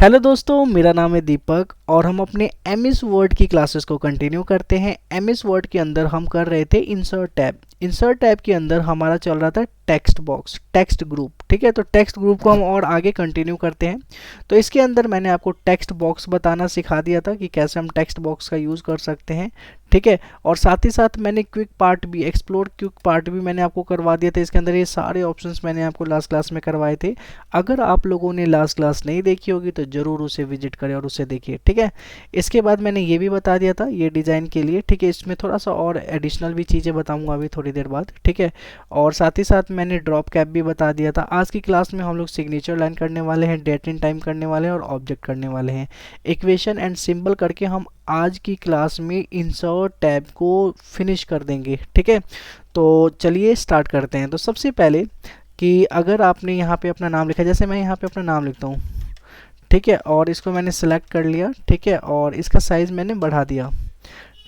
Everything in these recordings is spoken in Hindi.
हेलो दोस्तों, मेरा नाम है दीपक और हम अपने एमएस वर्ड की क्लासेस को कंटिन्यू करते हैं। एमएस वर्ड के अंदर हम कर रहे थे इंसर्ट टैब। इंसर्ट टैब के अंदर हमारा चल रहा था टेक्स्ट बॉक्स, टेक्स्ट ग्रुप। ठीक है, तो टेक्स्ट ग्रुप को हम और आगे कंटिन्यू करते हैं। तो इसके अंदर मैंने आपको टेक्स्ट बॉक्स बताना सिखा दिया था कि कैसे हम टेक्स्ट बॉक्स का यूज़ कर सकते हैं। ठीक है, और साथ ही साथ मैंने क्विक पार्ट भी, एक्सप्लोर क्विक पार्ट भी मैंने आपको करवा दिया था। इसके अंदर ये सारे ऑप्शंस मैंने आपको लास्ट क्लास में करवाए थे। अगर आप लोगों ने लास्ट क्लास नहीं देखी होगी तो ज़रूर उसे विजिट करें और उसे देखिए। ठीक है, इसके बाद मैंने ये भी बता दिया था ये डिज़ाइन के लिए। ठीक है, इसमें थोड़ा सा और एडिशनल भी चीज़ें बताऊंगा अभी थोड़ी देर बाद। ठीक है, और साथ ही साथ मैंने ड्रॉप कैप भी बता दिया था। आज की क्लास में हम लोग सिग्नेचर लाइन करने वाले हैं, डेट एंड टाइम करने वाले हैं और ऑब्जेक्ट करने वाले हैं। इक्वेशन एंड सिंबल करके हम आज की क्लास में इंसर्ट टैब को फिनिश कर देंगे। ठीक है, तो चलिए स्टार्ट करते हैं। तो सबसे पहले कि अगर आपने यहाँ पे अपना नाम लिखा, जैसे मैं यहाँ पे अपना नाम लिखता हूँ। ठीक है, और इसको मैंने सेलेक्ट कर लिया। ठीक है, और इसका साइज़ मैंने बढ़ा दिया।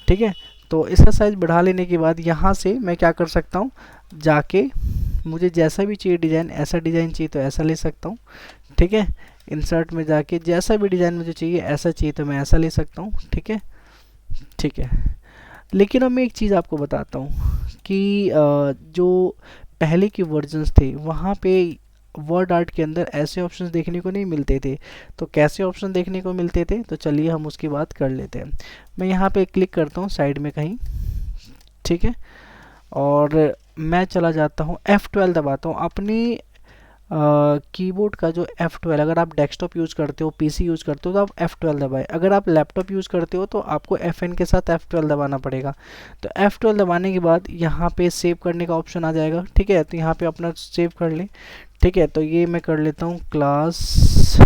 ठीक है, तो इसका साइज़ बढ़ा लेने के बाद यहाँ से मैं क्या कर सकता हूँ, जाके मुझे जैसा भी चाहिए डिज़ाइन, ऐसा डिज़ाइन चाहिए तो ऐसा ले सकता हूँ। ठीक है, इंसर्ट में जाके जैसा भी डिज़ाइन मुझे चाहिए, ऐसा चाहिए तो मैं ऐसा ले सकता हूँ। ठीक है, ठीक है। लेकिन अब मैं एक चीज़ आपको बताता हूँ कि जो पहले के वर्जन्स थे वहाँ पे वर्ड आर्ट के अंदर ऐसे ऑप्शंस देखने को नहीं मिलते थे। तो कैसे ऑप्शन देखने को मिलते थे, तो चलिए हम उसकी बात कर लेते हैं। मैं यहाँ पे क्लिक करता हूँ साइड में कहीं। ठीक है, और मैं चला जाता हूँ F12 दबाता हूँ अपनी कीबोर्ड का जो F12, अगर आप डेस्कटॉप यूज़ करते हो, पीसी यूज़ करते हो तो आप F12 दबाएं। अगर आप लैपटॉप यूज़ करते हो तो आपको FN के साथ F12 दबाना पड़ेगा। तो F12 दबाने के बाद यहाँ पे सेव करने का ऑप्शन आ जाएगा। ठीक है, तो यहाँ पे अपना सेव कर ले। ठीक है, तो ये मैं कर लेता हूँ क्लास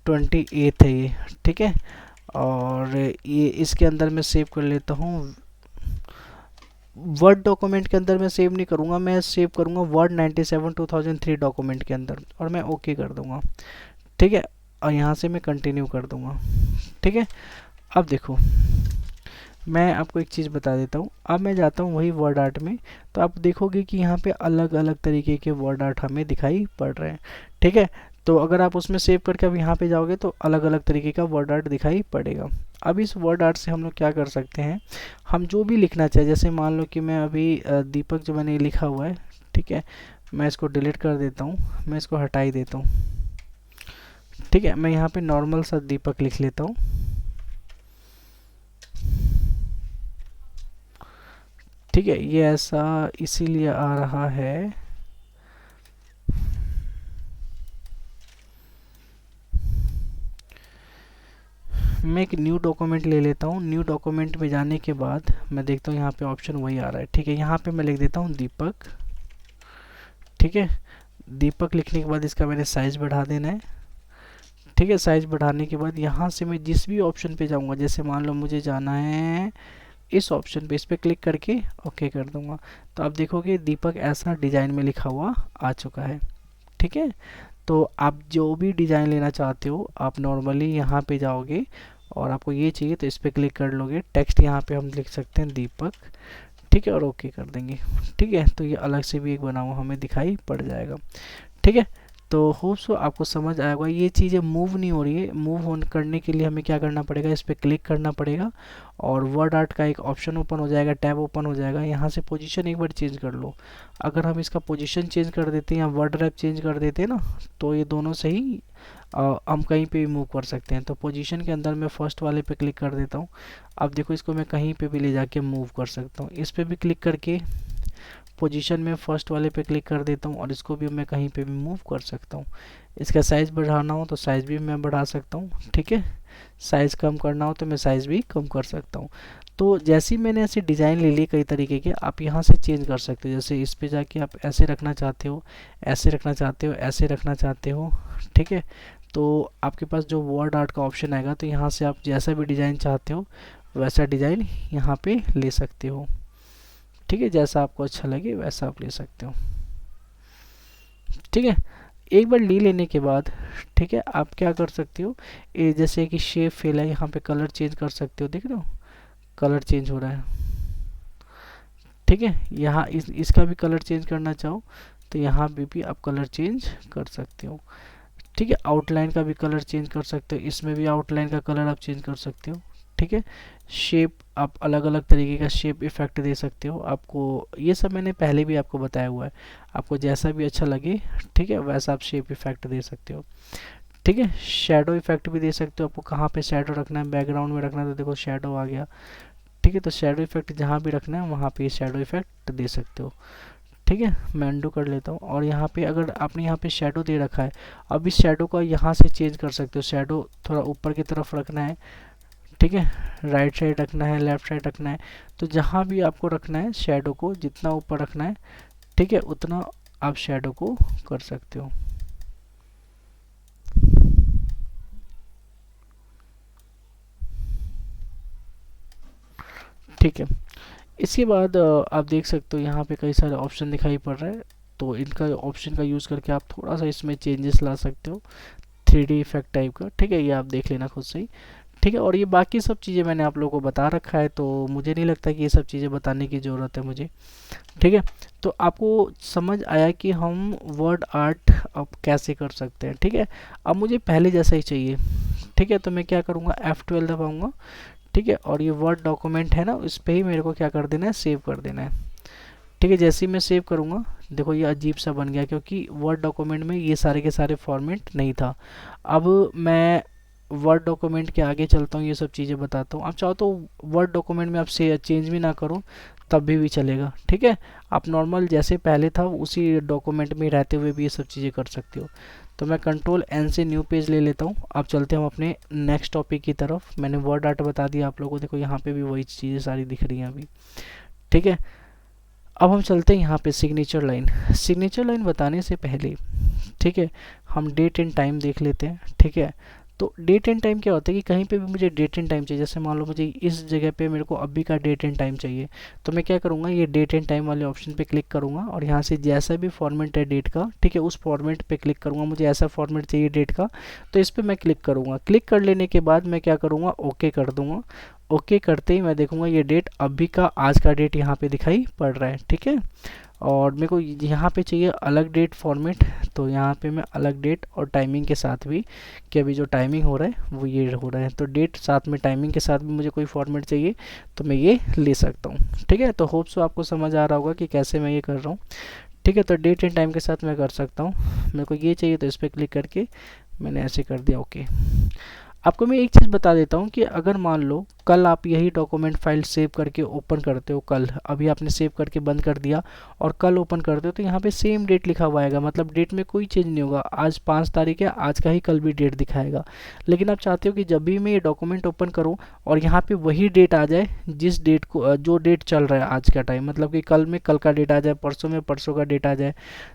28 है ये। ठीक है, और ये इसके अंदर मैं सेव कर लेता हूँ। वर्ड डॉक्यूमेंट के अंदर मैं सेव नहीं करूँगा, मैं सेव करूँगा वर्ड 97 2003 डॉक्यूमेंट के अंदर और मैं ओके कर दूँगा। ठीक है, और यहाँ से मैं कंटिन्यू कर दूँगा। ठीक है, अब देखो मैं आपको एक चीज़ बता देता हूँ। अब मैं जाता हूँ वही वर्ड आर्ट में, तो आप देखोगे कि यहाँ पे अलग अलग तरीके के वर्ड आर्ट हमें दिखाई पड़ रहे हैं। ठीक है, तो अगर आप उसमें सेव करके अब यहाँ पे जाओगे तो अलग अलग तरीके का वर्ड आर्ट दिखाई पड़ेगा। अब इस वर्ड आर्ट से हम लोग क्या कर सकते हैं, हम जो भी लिखना चाहे, जैसे मान लो कि मैं अभी दीपक जो मैंने लिखा हुआ है, ठीक है, मैं इसको डिलीट कर देता हूँ, मैं इसको हटा ही देता हूँ। ठीक है, मैं यहाँ पे नॉर्मल सा दीपक लिख लेता हूँ। ठीक है, ये ऐसा इसीलिए आ रहा है मैं एक न्यू डॉक्यूमेंट ले लेता हूँ। न्यू डॉक्यूमेंट में जाने के बाद मैं देखता हूँ यहाँ पे ऑप्शन वही आ रहा है। ठीक है, यहाँ पे मैं लिख देता हूँ दीपक। ठीक है, दीपक लिखने के बाद इसका मैंने साइज़ बढ़ा देना है। ठीक है, साइज़ बढ़ाने के बाद यहाँ से मैं जिस भी ऑप्शन पे जाऊँगा, जैसे मान लो मुझे जाना है इस ऑप्शन पे, इस पर क्लिक करके ओके कर दूँगा, तो आप देखोगे दीपक ऐसा डिज़ाइन में लिखा हुआ आ चुका है। ठीक है, तो आप जो भी डिज़ाइन लेना चाहते हो आप नॉर्मली यहाँ पे जाओगे और आपको ये चाहिए तो इस पर क्लिक कर लोगे। टेक्स्ट यहाँ पे हम लिख सकते हैं दीपक। ठीक है, और ओके कर देंगे। ठीक है, तो ये अलग से भी एक बना हुआ हमें दिखाई पड़ जाएगा। ठीक है, तो होप सो आपको समझ आया होगा। ये चीज़ें मूव नहीं हो रही है, मूव ऑन करने के लिए हमें क्या करना पड़ेगा, इस पर क्लिक करना पड़ेगा और वर्ड आर्ट का एक ऑप्शन ओपन हो जाएगा, टैब ओपन हो जाएगा। यहाँ से पोजीशन एक बार चेंज कर लो। अगर हम इसका पोजीशन चेंज कर देते हैं या वर्ड रैप चेंज कर देते हैं ना, तो ये दोनों से ही हम कहीं पे भी मूव कर सकते हैं। तो पोजीशन के अंदर मैं फर्स्ट वाले पे क्लिक कर देता हूँ। अब देखो इसको मैं कहीं पे भी ले जाके मूव कर सकता हूँ। इस पर भी क्लिक करके पोजीशन में फर्स्ट वाले पे क्लिक कर देता हूँ और इसको भी मैं कहीं पे भी मूव कर सकता हूँ। इसका साइज़ बढ़ाना हो तो साइज़ भी मैं बढ़ा सकता हूँ। ठीक है, साइज़ कम करना हो तो मैं साइज़ भी कम कर सकता हूँ। तो जैसी मैंने ऐसी डिज़ाइन ले ली कई तरीके के, आप यहाँ से चेंज कर सकते हो। जैसे इस पे जाके आप ऐसे रखना चाहते हो, ऐसे रखना चाहते हो, ऐसे रखना चाहते हो। ठीक है, तो आपके पास जो वर्ड आर्ट का ऑप्शन आएगा तो यहाँ से आप जैसा भी डिज़ाइन चाहते हो वैसा डिज़ाइन यहाँ पे ले सकते हो। ठीक है, जैसा आपको अच्छा लगे वैसा आप ले सकते हो। ठीक है, एक बार ले लेने के बाद ठीक है आप क्या कर सकते हो, ये जैसे कि शेप फिल है, यहाँ पे कलर चेंज कर सकते हो। देख रहे हो कलर चेंज हो रहा है। ठीक है, यहाँ इसका भी कलर चेंज करना चाहो तो यहाँ पे भी आप कलर चेंज कर सकते हो। ठीक है, आउटलाइन का भी कलर चेंज कर सकते हो, इसमें भी आउटलाइन का कलर आप चेंज कर सकते हो। ठीक है, शेप आप अलग अलग तरीके का शेप इफेक्ट दे सकते हो। आपको ये सब मैंने पहले भी आपको बताया हुआ है, आपको जैसा भी अच्छा लगे ठीक है वैसा आप शेप इफेक्ट दे सकते हो। ठीक है, शेडो इफेक्ट भी दे सकते हो, आपको कहाँ पे शेडो रखना है, बैकग्राउंड में रखना है तो देखो शेडो आ गया। ठीक है, तो शेडो इफेक्ट जहाँ भी रखना है वहाँ पे शेडो इफेक्ट दे सकते हो। ठीक है, मैं अनडू कर लेता हूँ। और यहाँ पे अगर आपने यहाँ पे शेडो दे रखा है, अब इस शेडो को यहाँ से चेंज कर सकते हो, शेडो थोड़ा ऊपर की तरफ रखना है। ठीक है, राइट साइड रखना है, लेफ्ट साइड रखना है, तो जहाँ भी आपको रखना है शेडो को जितना ऊपर रखना है ठीक है उतना आप शेडो को कर सकते हो। ठीक है, इसके बाद आप देख सकते हो यहाँ पे कई सारे ऑप्शन दिखाई पड़ रहे हैं, तो इनका ऑप्शन का यूज़ करके आप थोड़ा सा इसमें चेंजेस ला सकते हो, 3D इफेक्ट टाइप का। ठीक है, ये आप देख लेना खुद से ही। ठीक है, और ये बाकी सब चीज़ें मैंने आप लोगों को बता रखा है, तो मुझे नहीं लगता कि ये सब चीज़ें बताने की ज़रूरत है मुझे। ठीक है, तो आपको समझ आया कि हम वर्ड आर्ट अब कैसे कर सकते हैं। ठीक है, अब मुझे पहले जैसा ही चाहिए। ठीक है, तो मैं क्या करूँगा, F12 दबाऊँगा। ठीक है, और ये वर्ड डॉक्यूमेंट है ना, इस पर ही मेरे को क्या कर देना है, सेव कर देना है। ठीक है, जैसे ही मैं सेव करूँगा देखो ये अजीब सा बन गया, क्योंकि वर्ड डॉक्यूमेंट में ये सारे के सारे फॉर्मेट नहीं था। अब मैं वर्ड डॉक्यूमेंट के आगे चलता हूँ, ये सब चीज़ें बताता हूँ। आप चाहो तो वर्ड डॉक्यूमेंट में आप से चेंज भी ना करो तब भी चलेगा। ठीक है, आप नॉर्मल जैसे पहले था उसी डॉक्यूमेंट में रहते हुए भी ये सब चीज़ें कर सकते हो। तो मैं कंट्रोल एन से न्यू पेज ले लेता हूँ। अब चलते हैं हम अपने नेक्स्ट टॉपिक की तरफ। मैंने वर्ड आर्ट बता दिया आप लोगों को, देखो यहाँ पे भी वही चीज़ें सारी दिख रही हैं अभी। ठीक है, अब हम चलते हैं यहाँ पे सिग्नेचर लाइन। सिग्नेचर लाइन बताने से पहले ठीक है हम डेट एंड टाइम देख लेते हैं। ठीक है, तो डेट एंड टाइम क्या होता है कि कहीं पे भी मुझे डेट एंड टाइम चाहिए, जैसे मान लो मुझे इस जगह पे मेरे को अभी का डेट एंड टाइम चाहिए, तो मैं क्या करूँगा, ये डेट एंड टाइम वाले ऑप्शन पे क्लिक करूँगा और यहाँ से जैसा भी फॉर्मेट है डेट का ठीक है उस फॉर्मेट पे क्लिक करूँगा। मुझे ऐसा फॉर्मेट चाहिए डेट का, तो इस पर मैं क्लिक करूँगा। क्लिक कर लेने के बाद मैं क्या करूँगा, ओके कर दूँगा। ओके करते ही मैं देखूँगा ये डेट अभी का आज का डेट यहाँ पे दिखाई पड़ रहा है। ठीक है, और मेरे को यहाँ पे चाहिए अलग डेट फॉर्मेट, तो यहाँ पे मैं अलग डेट और टाइमिंग के साथ भी, कि अभी जो टाइमिंग हो रहा है वो ये हो रहा है, तो डेट साथ में टाइमिंग के साथ भी मुझे कोई फॉर्मेट चाहिए तो मैं ये ले सकता हूँ। ठीक है, तो होप सो आपको समझ आ रहा होगा कि कैसे मैं ये कर रहा हूँ। ठीक है, तो डेट एंड टाइम के साथ मैं कर सकता हूँ। मेरे को ये चाहिए तो इस पर क्लिक करके मैंने ऐसे कर दिया ओके। आपको मैं एक चीज़ बता देता हूँ कि अगर मान लो कल आप यही डॉक्यूमेंट फाइल सेव करके ओपन करते हो, कल अभी आपने सेव करके बंद कर दिया और कल ओपन करते हो, तो यहाँ पे सेम डेट लिखा हुआ आएगा, मतलब डेट में कोई चेंज नहीं होगा। आज 5 तारीख है, आज का ही कल भी डेट दिखाएगा। लेकिन आप चाहते हो कि जब भी मैं ये डॉक्यूमेंट ओपन करूँ और यहाँ पे वही डेट आ जाए जिस डेट को जो डेट चल रहा है आज का टाइम, मतलब कि कल में कल का डेट आ जाए, परसों में परसों का डेट आ जाए।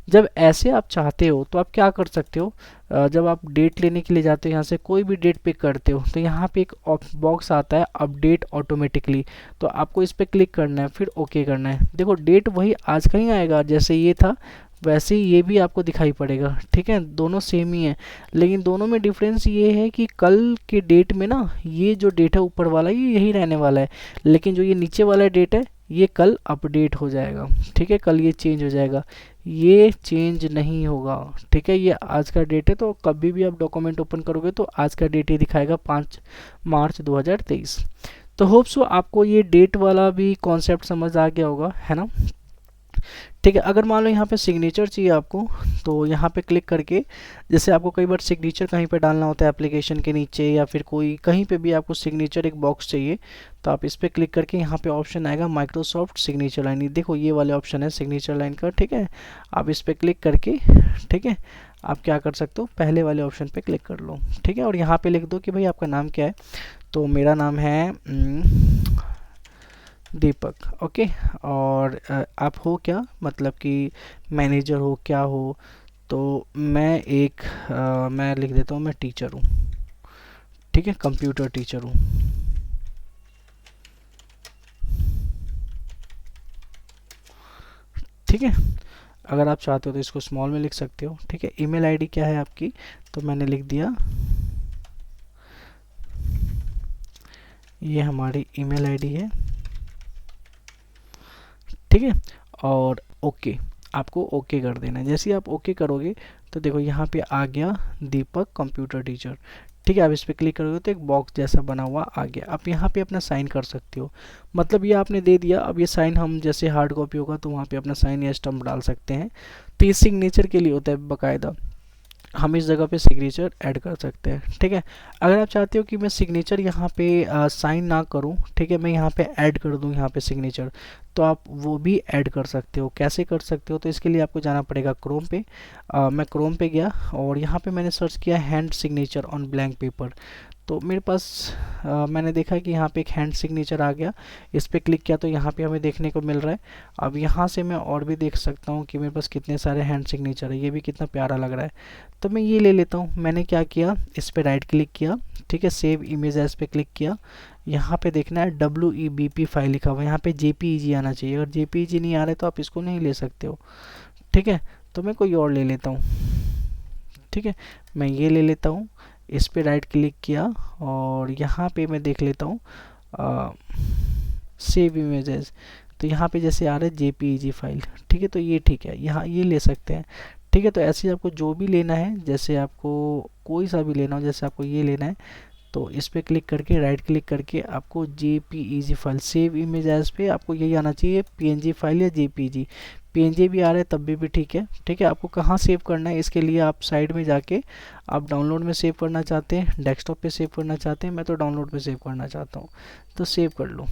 जब ऐसे आप चाहते हो तो आप क्या कर सकते हो, जब आप डेट लेने के लिए जाते हो यहाँ से कोई भी डेट पिक करते हो तो यहाँ पे एक बॉक्स आता है अपडेट ऑटोमेटिकली, तो आपको इस पर क्लिक करना है फिर ओके करना है। देखो डेट वही आज का ही आएगा, जैसे ये था वैसे ही ये भी आपको दिखाई पड़ेगा। ठीक है, दोनों सेम ही है, लेकिन दोनों में डिफरेंस ये है कि कल के डेट में ना ये जो डेट है ऊपर वाला ये यही रहने वाला है, लेकिन जो ये नीचे वाला डेट है ये कल अपडेट हो जाएगा। ठीक है, कल ये चेंज हो जाएगा, ये चेंज नहीं होगा। ठीक है, ये आज का डेट है, तो कभी भी आप डॉक्यूमेंट ओपन करोगे तो आज का डेट ही दिखाएगा 5 मार्च 2023। तो होप सो आपको ये डेट वाला भी कॉन्सेप्ट समझ आ गया होगा, है ना। ठीक है, अगर मान लो यहाँ पे सिग्नेचर चाहिए आपको, तो यहाँ पे क्लिक करके, जैसे आपको कई बार सिग्नेचर कहीं पे डालना होता है एप्लीकेशन के नीचे या फिर कोई कहीं पे भी आपको सिग्नेचर एक बॉक्स चाहिए, तो आप इस पर क्लिक करके यहाँ पे ऑप्शन आएगा माइक्रोसॉफ्ट सिग्नेचर लाइन, देखो ये वाले ऑप्शन है सिग्नेचर लाइन का। ठीक है, आप इस पर क्लिक करके ठीक है आप क्या कर सकते हो, पहले वाले ऑप्शन पे क्लिक कर लो। ठीक है, और यहाँ पे लिख दो कि भाई आपका नाम क्या है, तो मेरा नाम है दीपक। ओके, और आप हो क्या, मतलब कि मैनेजर हो क्या हो, तो मैं लिख देता हूँ मैं टीचर हूँ। ठीक है, कंप्यूटर टीचर हूँ। ठीक है, अगर आप चाहते हो तो इसको स्मॉल में लिख सकते हो। ठीक है, ईमेल आईडी क्या है आपकी, तो मैंने लिख दिया ये हमारी ईमेल आईडी है। ठीक है, और ओके आपको ओके कर देना है। जैसे ही आप ओके करोगे तो देखो यहाँ पे आ गया दीपक कंप्यूटर टीचर। ठीक है, अब इस पर क्लिक करोगे तो एक बॉक्स जैसा बना हुआ आ गया। आप यहाँ पे अपना साइन कर सकते हो, मतलब ये आपने दे दिया। अब ये साइन हम जैसे हार्ड कॉपी होगा तो वहाँ पे अपना साइन या स्टम्प डाल सकते हैं। तो ये सिग्नेचर के लिए होता है बाकायदा, हम इस जगह पे सिग्नेचर ऐड कर सकते हैं। ठीक है, अगर आप चाहते हो कि मैं सिग्नेचर यहाँ पे साइन ना करूँ, ठीक है, मैं यहाँ पे ऐड कर दूँ यहाँ पे सिग्नेचर, तो आप वो भी ऐड कर सकते हो। कैसे कर सकते हो, तो इसके लिए आपको जाना पड़ेगा क्रोम पे। मैं क्रोम पे गया और यहाँ पे मैंने सर्च किया hand signature on blank paper. तो मेरे पास मैंने देखा कि यहाँ पे एक हैंड सिग्नेचर आ गया। इस पर क्लिक किया तो यहाँ पे हमें देखने को मिल रहा है। अब यहाँ से मैं और भी देख सकता हूँ कि मेरे पास कितने सारे हैंड सिग्नेचर है। ये भी कितना प्यारा लग रहा है, तो मैं ये ले लेता हूँ। मैंने क्या किया, इस पर राइट क्लिक किया, ठीक है, सेव इमेज एज पे क्लिक किया। यहाँ पे देखना है WEBP फाइल लिखा हुआ है, यहाँ पे JPEG आना चाहिए। अगर JPEG नहीं आ रहा है तो आप इसको नहीं ले सकते हो। ठीक है, तो मैं कोई और ले लेता हूँ। ठीक है, मैं ये ले लेता हूँ। इस पे राइट क्लिक किया और यहाँ पे मैं देख लेता हूँ सेव इमेजेस। तो यहाँ पे जैसे आ रहा है JPEG फाइल। ठीक है, तो ये ठीक है, यहाँ ये ले सकते हैं। ठीक है, तो ऐसे ही आपको जो भी लेना है, जैसे आपको कोई सा भी लेना हो, जैसे आपको ये लेना है तो इस पर क्लिक करके राइट क्लिक करके आपको JPEG file save image as पे आपको यही आना चाहिए, PNG फाइल या JPEG। PNG भी आ रहा है तब भी ठीक है। ठीक है, आपको कहाँ सेव करना है, इसके लिए आप साइड में जाके आप डाउनलोड में सेव करना चाहते हैं, डेस्कटॉप पे सेव करना चाहते हैं, मैं तो डाउनलोड पे सेव करना चाहता हूँ, तो सेव कर लो।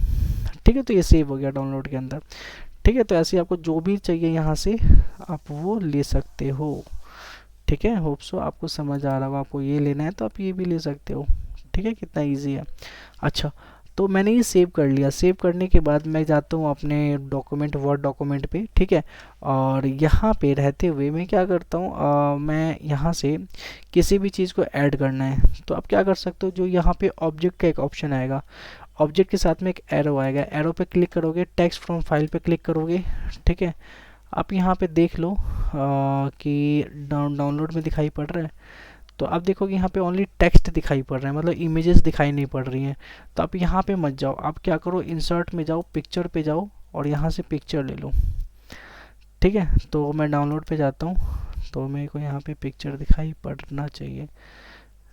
ठीक है, तो ये सेव हो गया डाउनलोड के अंदर। ठीक है, तो ऐसे आपको जो भी चाहिए यहाँ से आप वो ले सकते हो। ठीक है, होप सो आपको समझ आ रहा हो। आपको ये लेना है तो आप ये भी ले सकते हो। ठीक है, कितना इजी है। अच्छा, तो मैंने ये सेव कर लिया। सेव करने के बाद मैं जाता हूँ अपने डॉक्यूमेंट, वर्ड डॉक्यूमेंट पे। ठीक है, और यहाँ पे रहते हुए मैं क्या करता हूँ, मैं यहाँ से किसी भी चीज़ को ऐड करना है तो आप क्या कर सकते हो, जो यहाँ पे ऑब्जेक्ट का एक ऑप्शन आएगा, ऑब्जेक्ट के साथ में एक एरो आएगा, एरो पे क्लिक करोगे, टेक्स्ट फ्रॉम फाइल पे क्लिक करोगे। ठीक है, आप यहाँ पे देख लो कि डाउनलोड में दिखाई पड़ रहा है। तो आप देखोगे यहाँ पे ओनली टेक्स्ट दिखाई पड़ रहा है, मतलब इमेजेस दिखाई नहीं पड़ रही हैं। तो आप यहाँ पे मत जाओ, आप क्या करो, इंसर्ट में जाओ, पिक्चर पे जाओ और यहाँ से पिक्चर ले लो। ठीक है, तो मैं डाउनलोड पे जाता हूँ, तो मेरे को यहाँ पे पिक्चर दिखाई पड़ना चाहिए।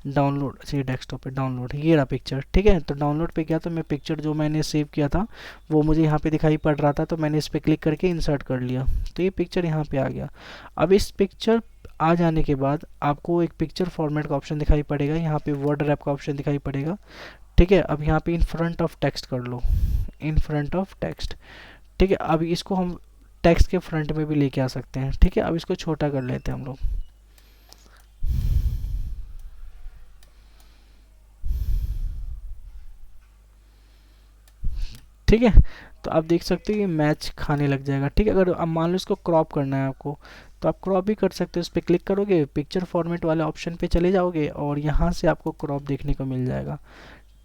डाउनलोड, अच्छा डेस्कटॉप पे डाउनलोड, ये रहा पिक्चर। ठीक है, तो डाउनलोड पे गया तो मैं पिक्चर जो मैंने सेव किया था वो मुझे यहाँ पे दिखाई पड़ रहा था, तो मैंने इस पर क्लिक करके इंसर्ट कर लिया, तो ये पिक्चर यहाँ पे आ गया। अब इस पिक्चर आ जाने के बाद आपको एक पिक्चर फॉर्मेट का ऑप्शन दिखाई पड़ेगा, यहाँ पे वर्ड रैप का ऑप्शन दिखाई पड़ेगा। ठीक है, अब यहाँ पे इन फ्रंट ऑफ टेक्स्ट कर लो, इन फ्रंट ऑफ टेक्स्ट। ठीक है, अब इसको हम टेक्स्ट के फ्रंट में भी लेके आ सकते हैं। ठीक है, अब इसको छोटा कर लेते हैं हम लोग। ठीक है, तो आप देख सकते हो ये मैच खाने लग जाएगा। ठीक है, अगर अब मान लो इसको क्रॉप करना है आपको, तो आप क्रॉप भी कर सकते हो। इस पर क्लिक करोगे, पिक्चर फॉर्मेट वाले ऑप्शन पे चले जाओगे और यहाँ से आपको क्रॉप देखने को मिल जाएगा।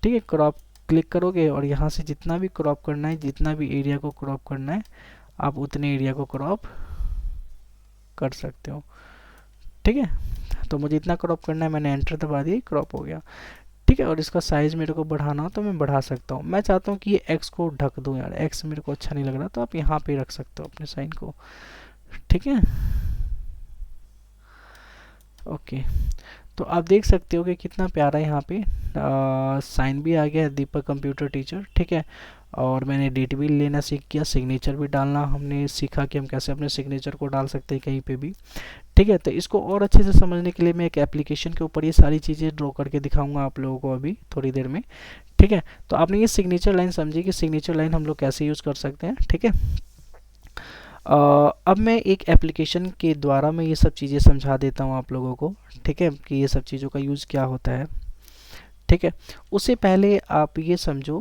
ठीक है, क्रॉप क्लिक करोगे और यहाँ से जितना भी क्रॉप करना है, जितना भी एरिया को क्रॉप करना है, आप उतने एरिया को क्रॉप कर सकते हो। ठीक है, तो मुझे इतना क्रॉप करना है, मैंने एंटर दबा दिया, क्रॉप हो गया। ठीक है, और इसका साइज़ मेरे को बढ़ाना हो तो मैं बढ़ा सकता हूँ। मैं चाहता हूँ कि ये एक्स को ढक दूँ, यार एक्स मेरे को अच्छा नहीं लग रहा, तो आप यहाँ पे रख सकते हो अपने साइन को। ठीक है, ओके, तो आप देख सकते हो कि कितना प्यारा यहाँ पे साइन भी आ गया है, दीपक कंप्यूटर टीचर। ठीक है, और मैंने डेट भी लेना सीख गया, सिग्नेचर भी डालना हमने सीखा कि हम कैसे अपने सिग्नेचर को डाल सकते हैं कहीं पे भी। ठीक है, तो इसको और अच्छे से समझने के लिए मैं एक एप्लीकेशन के ऊपर ये सारी चीज़ें ड्रॉ करके दिखाऊंगा आप लोगों को अभी थोड़ी देर में। ठीक है, तो आपने ये सिग्नेचर लाइन समझी कि सिग्नेचर लाइन हम लोग कैसे यूज़ कर सकते हैं। ठीक है, अब मैं एक एप्लीकेशन के द्वारा मैं ये सब चीज़ें समझा देता हूँ आप लोगों को। ठीक है, कि ये सब चीज़ों का यूज़ क्या होता है। ठीक है, उससे पहले आप ये समझो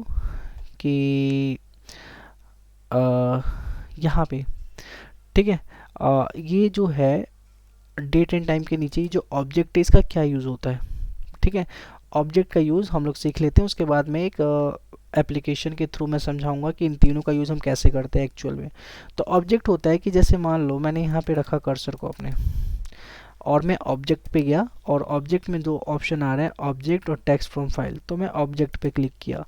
कि यहाँ पे, ठीक है, ये जो है डेट एंड टाइम के नीचे जो ऑब्जेक्ट है इसका क्या यूज़ होता है। ठीक है, ऑब्जेक्ट का यूज़ हम लोग सीख लेते हैं, उसके बाद में एक एप्लीकेशन के थ्रू मैं समझाऊंगा कि इन तीनों का यूज़ हम कैसे करते हैं एक्चुअल में। तो ऑब्जेक्ट होता है कि जैसे मान लो मैंने यहाँ पे रखा कर्सर को अपने, और मैं ऑब्जेक्ट पे गया और ऑब्जेक्ट में दो ऑप्शन आ रहा है, ऑब्जेक्ट और टेक्स्ट फ्रॉम फाइल, तो मैं ऑब्जेक्ट पे क्लिक किया।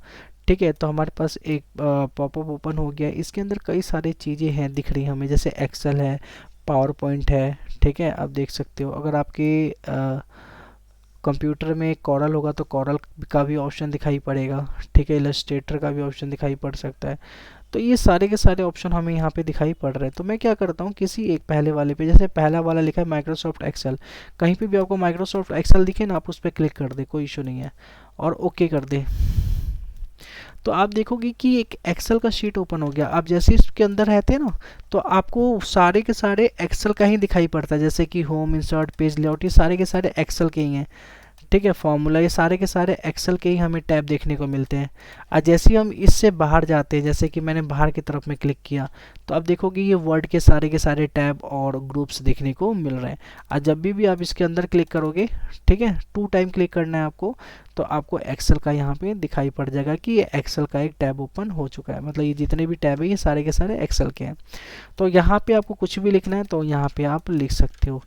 ठीक है, तो हमारे पास एक पॉपअप ओपन हो गया, इसके अंदर कई सारी चीज़ें हैं दिख रही हमें, जैसे एक्सेल है, पावर पॉइंट है, ठीक है, आप देख सकते हो। अगर आपके कंप्यूटर में कॉरल होगा तो कॉरल का भी ऑप्शन दिखाई पड़ेगा, ठीक है, इलस्ट्रेटर का भी ऑप्शन दिखाई पड़ सकता है। तो ये सारे के सारे ऑप्शन हमें यहाँ पे दिखाई पड़ रहे हैं। तो मैं क्या करता हूँ, किसी एक पहले वाले पे, जैसे पहला वाला लिखा है माइक्रोसॉफ्ट एक्सेल, कहीं पे भी आपको माइक्रोसॉफ्ट एक्सेल दिखे ना, आप उस पर क्लिक कर दे, कोई इशू नहीं है, और ओके कर दे। तो आप देखोगे कि एक एक्सेल का शीट ओपन हो गया। आप जैसे इसके अंदर रहते हैं ना, तो आपको सारे के सारे एक्सेल का ही दिखाई पड़ता है, जैसे कि होम, इंसर्ट, पेज लेआउट, ये सारे के सारे एक्सेल के ही हैं, ठीक है, फॉर्मूला, ये सारे के सारे एक्सेल के ही हमें टैब देखने को मिलते हैं। और जैसे ही हम इससे बाहर जाते हैं, जैसे कि मैंने बाहर की तरफ में क्लिक किया, तो आप देखोगे ये वर्ड के सारे टैब और ग्रुप्स देखने को मिल रहे हैं। और जब भी आप इसके अंदर क्लिक करोगे, ठीक है, 2 टाइम क्लिक करना है आपको, तो आपको एक्सेल का यहाँ पे दिखाई पड़ जाएगा कि ये एक्सेल का एक टैब ओपन हो चुका है। मतलब ये जितने भी टैब है ये सारे के सारे एक्सेल के हैं। तो यहाँ पे आपको कुछ भी लिखना है तो यहाँ पे आप लिख सकते हो,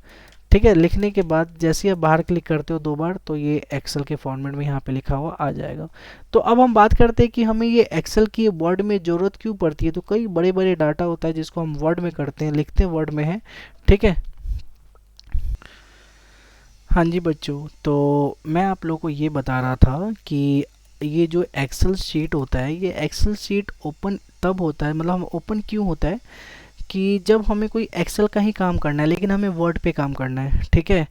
ठीक है। लिखने के बाद जैसे ही आप बाहर क्लिक करते हो 2 बार, तो ये एक्सेल के फॉर्मेट में यहाँ पे लिखा हुआ आ जाएगा। तो अब हम बात करते हैं कि हमें ये एक्सेल की वर्ड में ज़रूरत क्यों पड़ती है। तो कई बड़े बड़े डाटा होता है जिसको हम वर्ड में करते हैं, लिखते हैं वर्ड में है, ठीक है। हाँ जी बच्चों, तो मैं आप लोगों को ये बता रहा था कि ये जो एक्सेल शीट होता है, ये एक्सेल शीट ओपन तब होता है, मतलब हम ओपन क्यों होता है कि जब हमें कोई एक्सेल का ही काम करना है लेकिन हमें वर्ड पे काम करना है, ठीक है।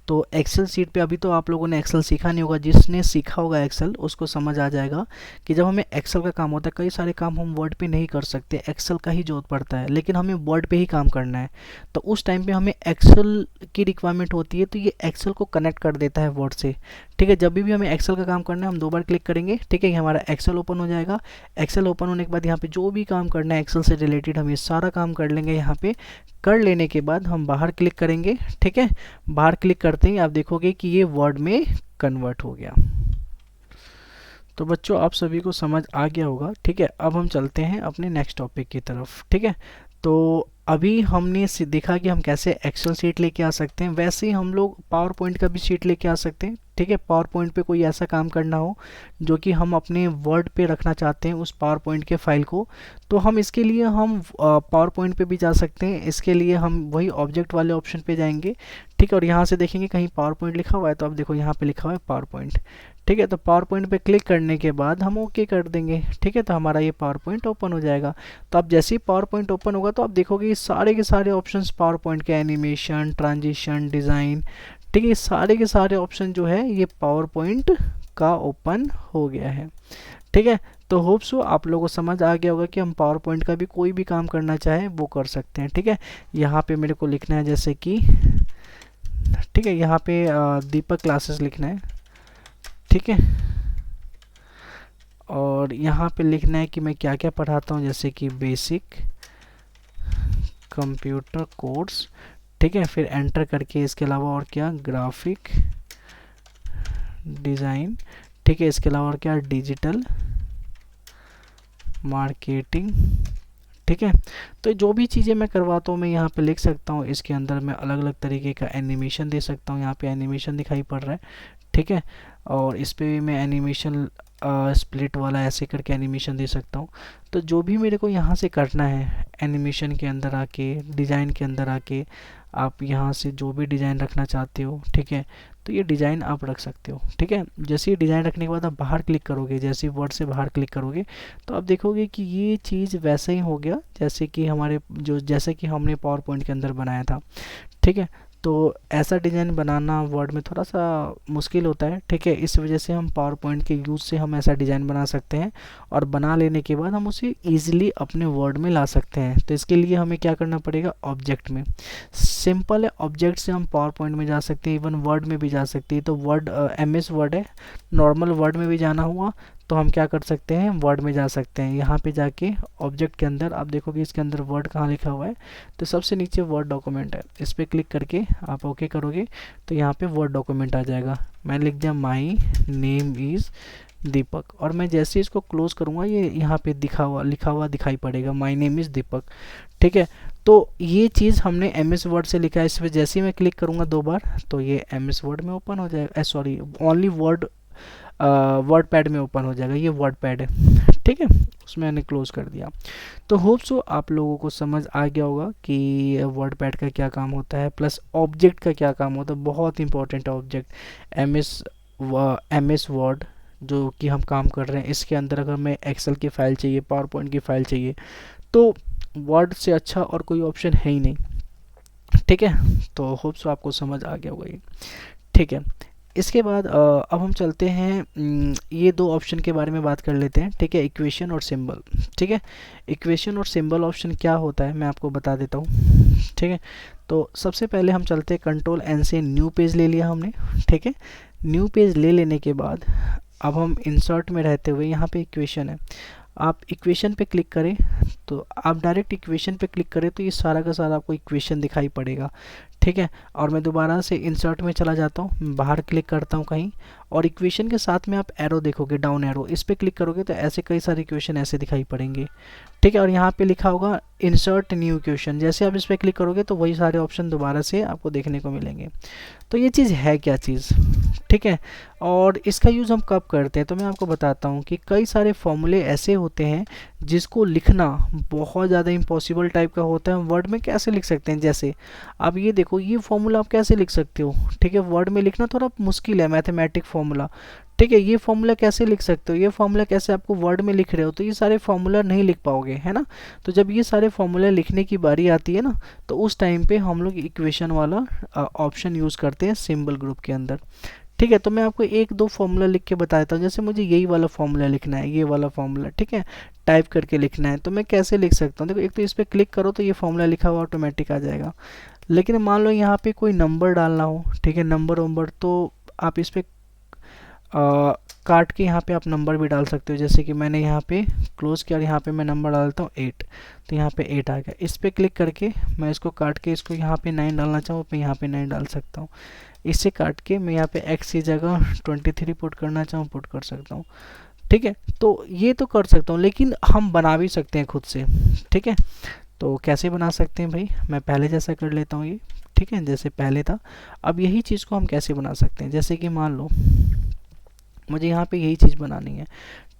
तो एक्सेल शीट पे, अभी तो आप लोगों ने एक्सेल सीखा नहीं होगा, जिसने सीखा होगा एक्सेल उसको समझ आ जाएगा कि जब हमें एक्सेल का काम होता है, कई सारे काम हम वर्ड पे नहीं कर सकते, एक्सेल का ही जरूरत पड़ता है, लेकिन हमें वर्ड पे ही काम करना है। तो उस टाइम पे हमें एक्सेल की रिक्वायरमेंट होती है, तो ये एक्सेल को कनेक्ट कर देता है वर्ड से, ठीक है। जब भी हमें एक्सेल का काम करना है हम 2 बार क्लिक करेंगे, ठीक है, ये हमारा एक्सेल ओपन हो जाएगा। एक्सेल ओपन होने के बाद यहाँ पे जो भी काम करना है एक्सेल से रिलेटेड हम ये सारा काम कर लेंगे। यहाँ पे कर लेने के बाद हम बाहर क्लिक करेंगे, ठीक है। बाहर क्लिक करते ही आप देखोगे कि ये वर्ड में कन्वर्ट हो गया। तो बच्चों आप सभी को समझ आ गया होगा, ठीक है। अब हम चलते हैं अपने नेक्स्ट टॉपिक की तरफ, ठीक है। तो अभी हमने देखा कि हम कैसे एक्सेल शीट लेके आ सकते हैं, वैसे ही हम लोग पावर पॉइंट का भी शीट लेके आ सकते हैं, ठीक है। पावर पॉइंट पे कोई ऐसा काम करना हो जो कि हम अपने वर्ड पे रखना चाहते हैं उस पावर पॉइंट के फाइल को, तो हम इसके लिए हम पावर पॉइंट पे भी जा सकते हैं। इसके लिए हम वही ऑब्जेक्ट वाले ऑप्शन पे जाएंगे, ठीक है, और यहाँ से देखेंगे कहीं पावर पॉइंट लिखा हुआ है, तो अब देखो यहाँ पे लिखा हुआ है पावर पॉइंट, ठीक है। तो पावर पॉइंट पे क्लिक करने के बाद हम ओके कर देंगे, ठीक है। तो हमारा ये पावर पॉइंट ओपन हो जाएगा। तो अब जैसे ही पावर पॉइंट ओपन होगा तो आप देखोगे ये सारे के सारे ऑप्शंस पावर पॉइंट के, एनिमेशन, ट्रांजिशन, डिज़ाइन, ठीक है, ये सारे के सारे ऑप्शन जो है ये पावर पॉइंट का ओपन हो गया है, ठीक है। तो होप सो आप लोगों को समझ आ गया होगा कि हम पावर पॉइंट का भी कोई भी काम करना चाहें वो कर सकते हैं, ठीक है। यहाँ पे मेरे को लिखना है जैसे कि, ठीक है, यहाँ पे दीपक क्लासेस लिखना है, ठीक है। और यहाँ पे लिखना है कि मैं क्या क्या पढ़ाता हूँ, जैसे कि बेसिक कंप्यूटर कोर्स, ठीक है। फिर एंटर करके इसके अलावा और क्या, ग्राफिक डिज़ाइन, ठीक है। इसके अलावा और क्या, डिजिटल मार्केटिंग, ठीक है। तो जो भी चीज़ें मैं करवाता हूँ मैं यहाँ पे लिख सकता हूँ। इसके अंदर मैं अलग अलग तरीके का एनिमेशन दे सकता हूँ, यहाँ पे एनिमेशन दिखाई पड़ रहा है, ठीक है। और इस पे भी मैं एनिमेशन स्प्लिट वाला ऐसे करके एनिमेशन दे सकता हूँ। तो जो भी मेरे को यहाँ से करना है एनिमेशन के अंदर आके, डिज़ाइन के अंदर आके, आप यहाँ से जो भी डिज़ाइन रखना चाहते हो, ठीक है, तो ये डिज़ाइन आप रख सकते हो, ठीक है। जैसे ही डिज़ाइन रखने के बाद आप बाहर क्लिक करोगे, जैसे ही वर्ड से बाहर क्लिक करोगे तो आप देखोगे कि ये चीज़ वैसे ही हो गया जैसे कि हमारे जैसे कि हमने पावर पॉइंट के अंदर बनाया था, ठीक है। तो ऐसा डिज़ाइन बनाना वर्ड में थोड़ा सा मुश्किल होता है, ठीक है। इस वजह से हम पावर पॉइंट के यूज़ से हम ऐसा डिज़ाइन बना सकते हैं और बना लेने के बाद हम उसे ईजिली अपने वर्ड में ला सकते हैं। तो इसके लिए हमें क्या करना पड़ेगा, ऑब्जेक्ट में, सिंपल है, ऑब्जेक्ट से हम पावर पॉइंट में जा सकते हैं, इवन वर्ड में भी जा सकते हैं। तो वर्ड MS वर्ड है, नॉर्मल वर्ड में भी जाना हुआ तो हम क्या कर सकते हैं, वर्ड में जा सकते हैं। यहाँ पे जाके ऑब्जेक्ट के अंदर आप देखोगे इसके अंदर वर्ड कहाँ लिखा हुआ है, तो सबसे नीचे वर्ड डॉक्यूमेंट है, इस पर क्लिक करके आप ओके करोगे तो यहाँ पे वर्ड डॉक्यूमेंट आ जाएगा। मैं लिख दिया माई नेम इज़ दीपक, और मैं जैसे इसको क्लोज करूँगा ये यहाँ पे लिखा हुआ दिखाई पड़ेगा, माई नेम इज़ दीपक, ठीक है। तो ये चीज़ हमने MS वर्ड से लिखा है, इस पर जैसे ही मैं क्लिक करूँगा 2 बार तो ये MS वर्ड में ओपन हो जाएगा, सॉरी ओनली वर्ड पैड में ओपन हो जाएगा, ये वर्ड पैड है, ठीक है, उसमें मैंने क्लोज कर दिया। तो होप सो आप लोगों को समझ आ गया होगा कि वर्डपैड का क्या काम होता है, प्लस ऑब्जेक्ट का क्या काम होता है। बहुत इंपॉर्टेंट है ऑब्जेक्ट। एम एस वर्ड जो कि हम काम कर रहे हैं, इसके अंदर अगर हमें एक्सेल की फ़ाइल चाहिए, पावर पॉइंट की फ़ाइल चाहिए, तो वर्ड से अच्छा और कोई ऑप्शन है ही नहीं। ठीक है, तो होप सो आपको समझ आ गया होगा ये। ठीक है, इसके बाद अब हम चलते हैं, ये दो ऑप्शन के बारे में बात कर लेते हैं। ठीक है, इक्वेशन और सिंबल। ठीक है, इक्वेशन और सिंबल ऑप्शन क्या होता है मैं आपको बता देता हूँ। ठीक है, तो सबसे पहले हम चलते हैं कंट्रोल एन से, न्यू पेज ले लिया हमने। ठीक है, न्यू पेज ले लेने के बाद अब हम इंसर्ट में रहते हुए यहाँ पे इक्वेशन है, आप इक्वेशन पे क्लिक करें, तो आप डायरेक्ट इक्वेशन पे क्लिक करें तो ये सारा का सारा आपको इक्वेशन दिखाई पड़ेगा। ठीक है, और मैं दोबारा से इंसर्ट में चला जाता हूँ, बाहर क्लिक करता हूँ कहीं, और इक्वेशन के साथ में आप एरो देखोगे, डाउन एरो, इस पर क्लिक करोगे तो ऐसे कई सारे इक्वेशन ऐसे दिखाई पड़ेंगे। ठीक है, और यहाँ पे लिखा होगा इंसर्ट न्यू इक्वेशन, जैसे आप इस पर क्लिक करोगे तो वही सारे ऑप्शन दोबारा से आपको देखने को मिलेंगे। तो ये चीज़ है क्या चीज़। ठीक है, और इसका यूज़ हम कब करते हैं, तो मैं आपको बताता हूँ कि कई सारे फॉर्मूले ऐसे होते हैं जिसको लिखना बहुत ज़्यादा इम्पॉसिबल टाइप का होता है। वर्ड में कैसे लिख सकते हैं, जैसे अब ये देखो, ये फॉर्मूला आप कैसे लिख सकते हो। ठीक है, वर्ड में लिखना थोड़ा मुश्किल है, मैथमेटिक फॉर्मूला। ठीक है, ये फॉर्मूला कैसे लिख सकते हो, ये फॉर्मूला कैसे आपको वर्ड में लिख रहे हो, तो ये सारे फॉर्मूला नहीं लिख पाओगे, है ना। तो जब ये सारे फॉर्मूला लिखने की बारी आती है ना, तो उस टाइम पे हम लोग इक्वेशन वाला ऑप्शन यूज़ करते हैं सिंबल ग्रुप के अंदर। ठीक है, तो मैं आपको एक दो फॉर्मूला लिख के बता देता हूँ। जैसे मुझे यही वाला फॉर्मूला लिखना है, ये वाला फॉर्मूला, ठीक है, टाइप करके लिखना है, तो मैं कैसे लिख सकता हूँ। देखो, एक तो इस पर क्लिक करो तो ये फॉर्मूला लिखा हुआ ऑटोमेटिक आ जाएगा। लेकिन मान लो यहाँ पे कोई नंबर डालना हो, ठीक है, नंबर वंबर, तो आप इस पर काट के यहाँ पे आप नंबर भी डाल सकते हो। जैसे कि मैंने यहाँ पे क्लोज किया और यहाँ पे मैं नंबर डालता हूँ 8, तो यहाँ पे 8 आ गया। इस पर क्लिक करके मैं इसको काट के इसको यहाँ पे 9 डालना चाहूँ, मैं यहाँ पे 9 डाल सकता हूँ। इससे काट के मैं यहाँ पे x की जगह 23 पुट करना चाहूँ, पुट कर सकता हूँ। ठीक है, तो ये तो कर सकता हूँ, लेकिन हम बना भी सकते हैं खुद से। ठीक है, तो कैसे बना सकते हैं भाई, मैं पहले जैसा कर लेता हूँ ये। ठीक है, जैसे पहले था, अब यही चीज़ को हम कैसे बना सकते हैं। जैसे कि मान लो मुझे यहाँ पे यही चीज़ बनानी है।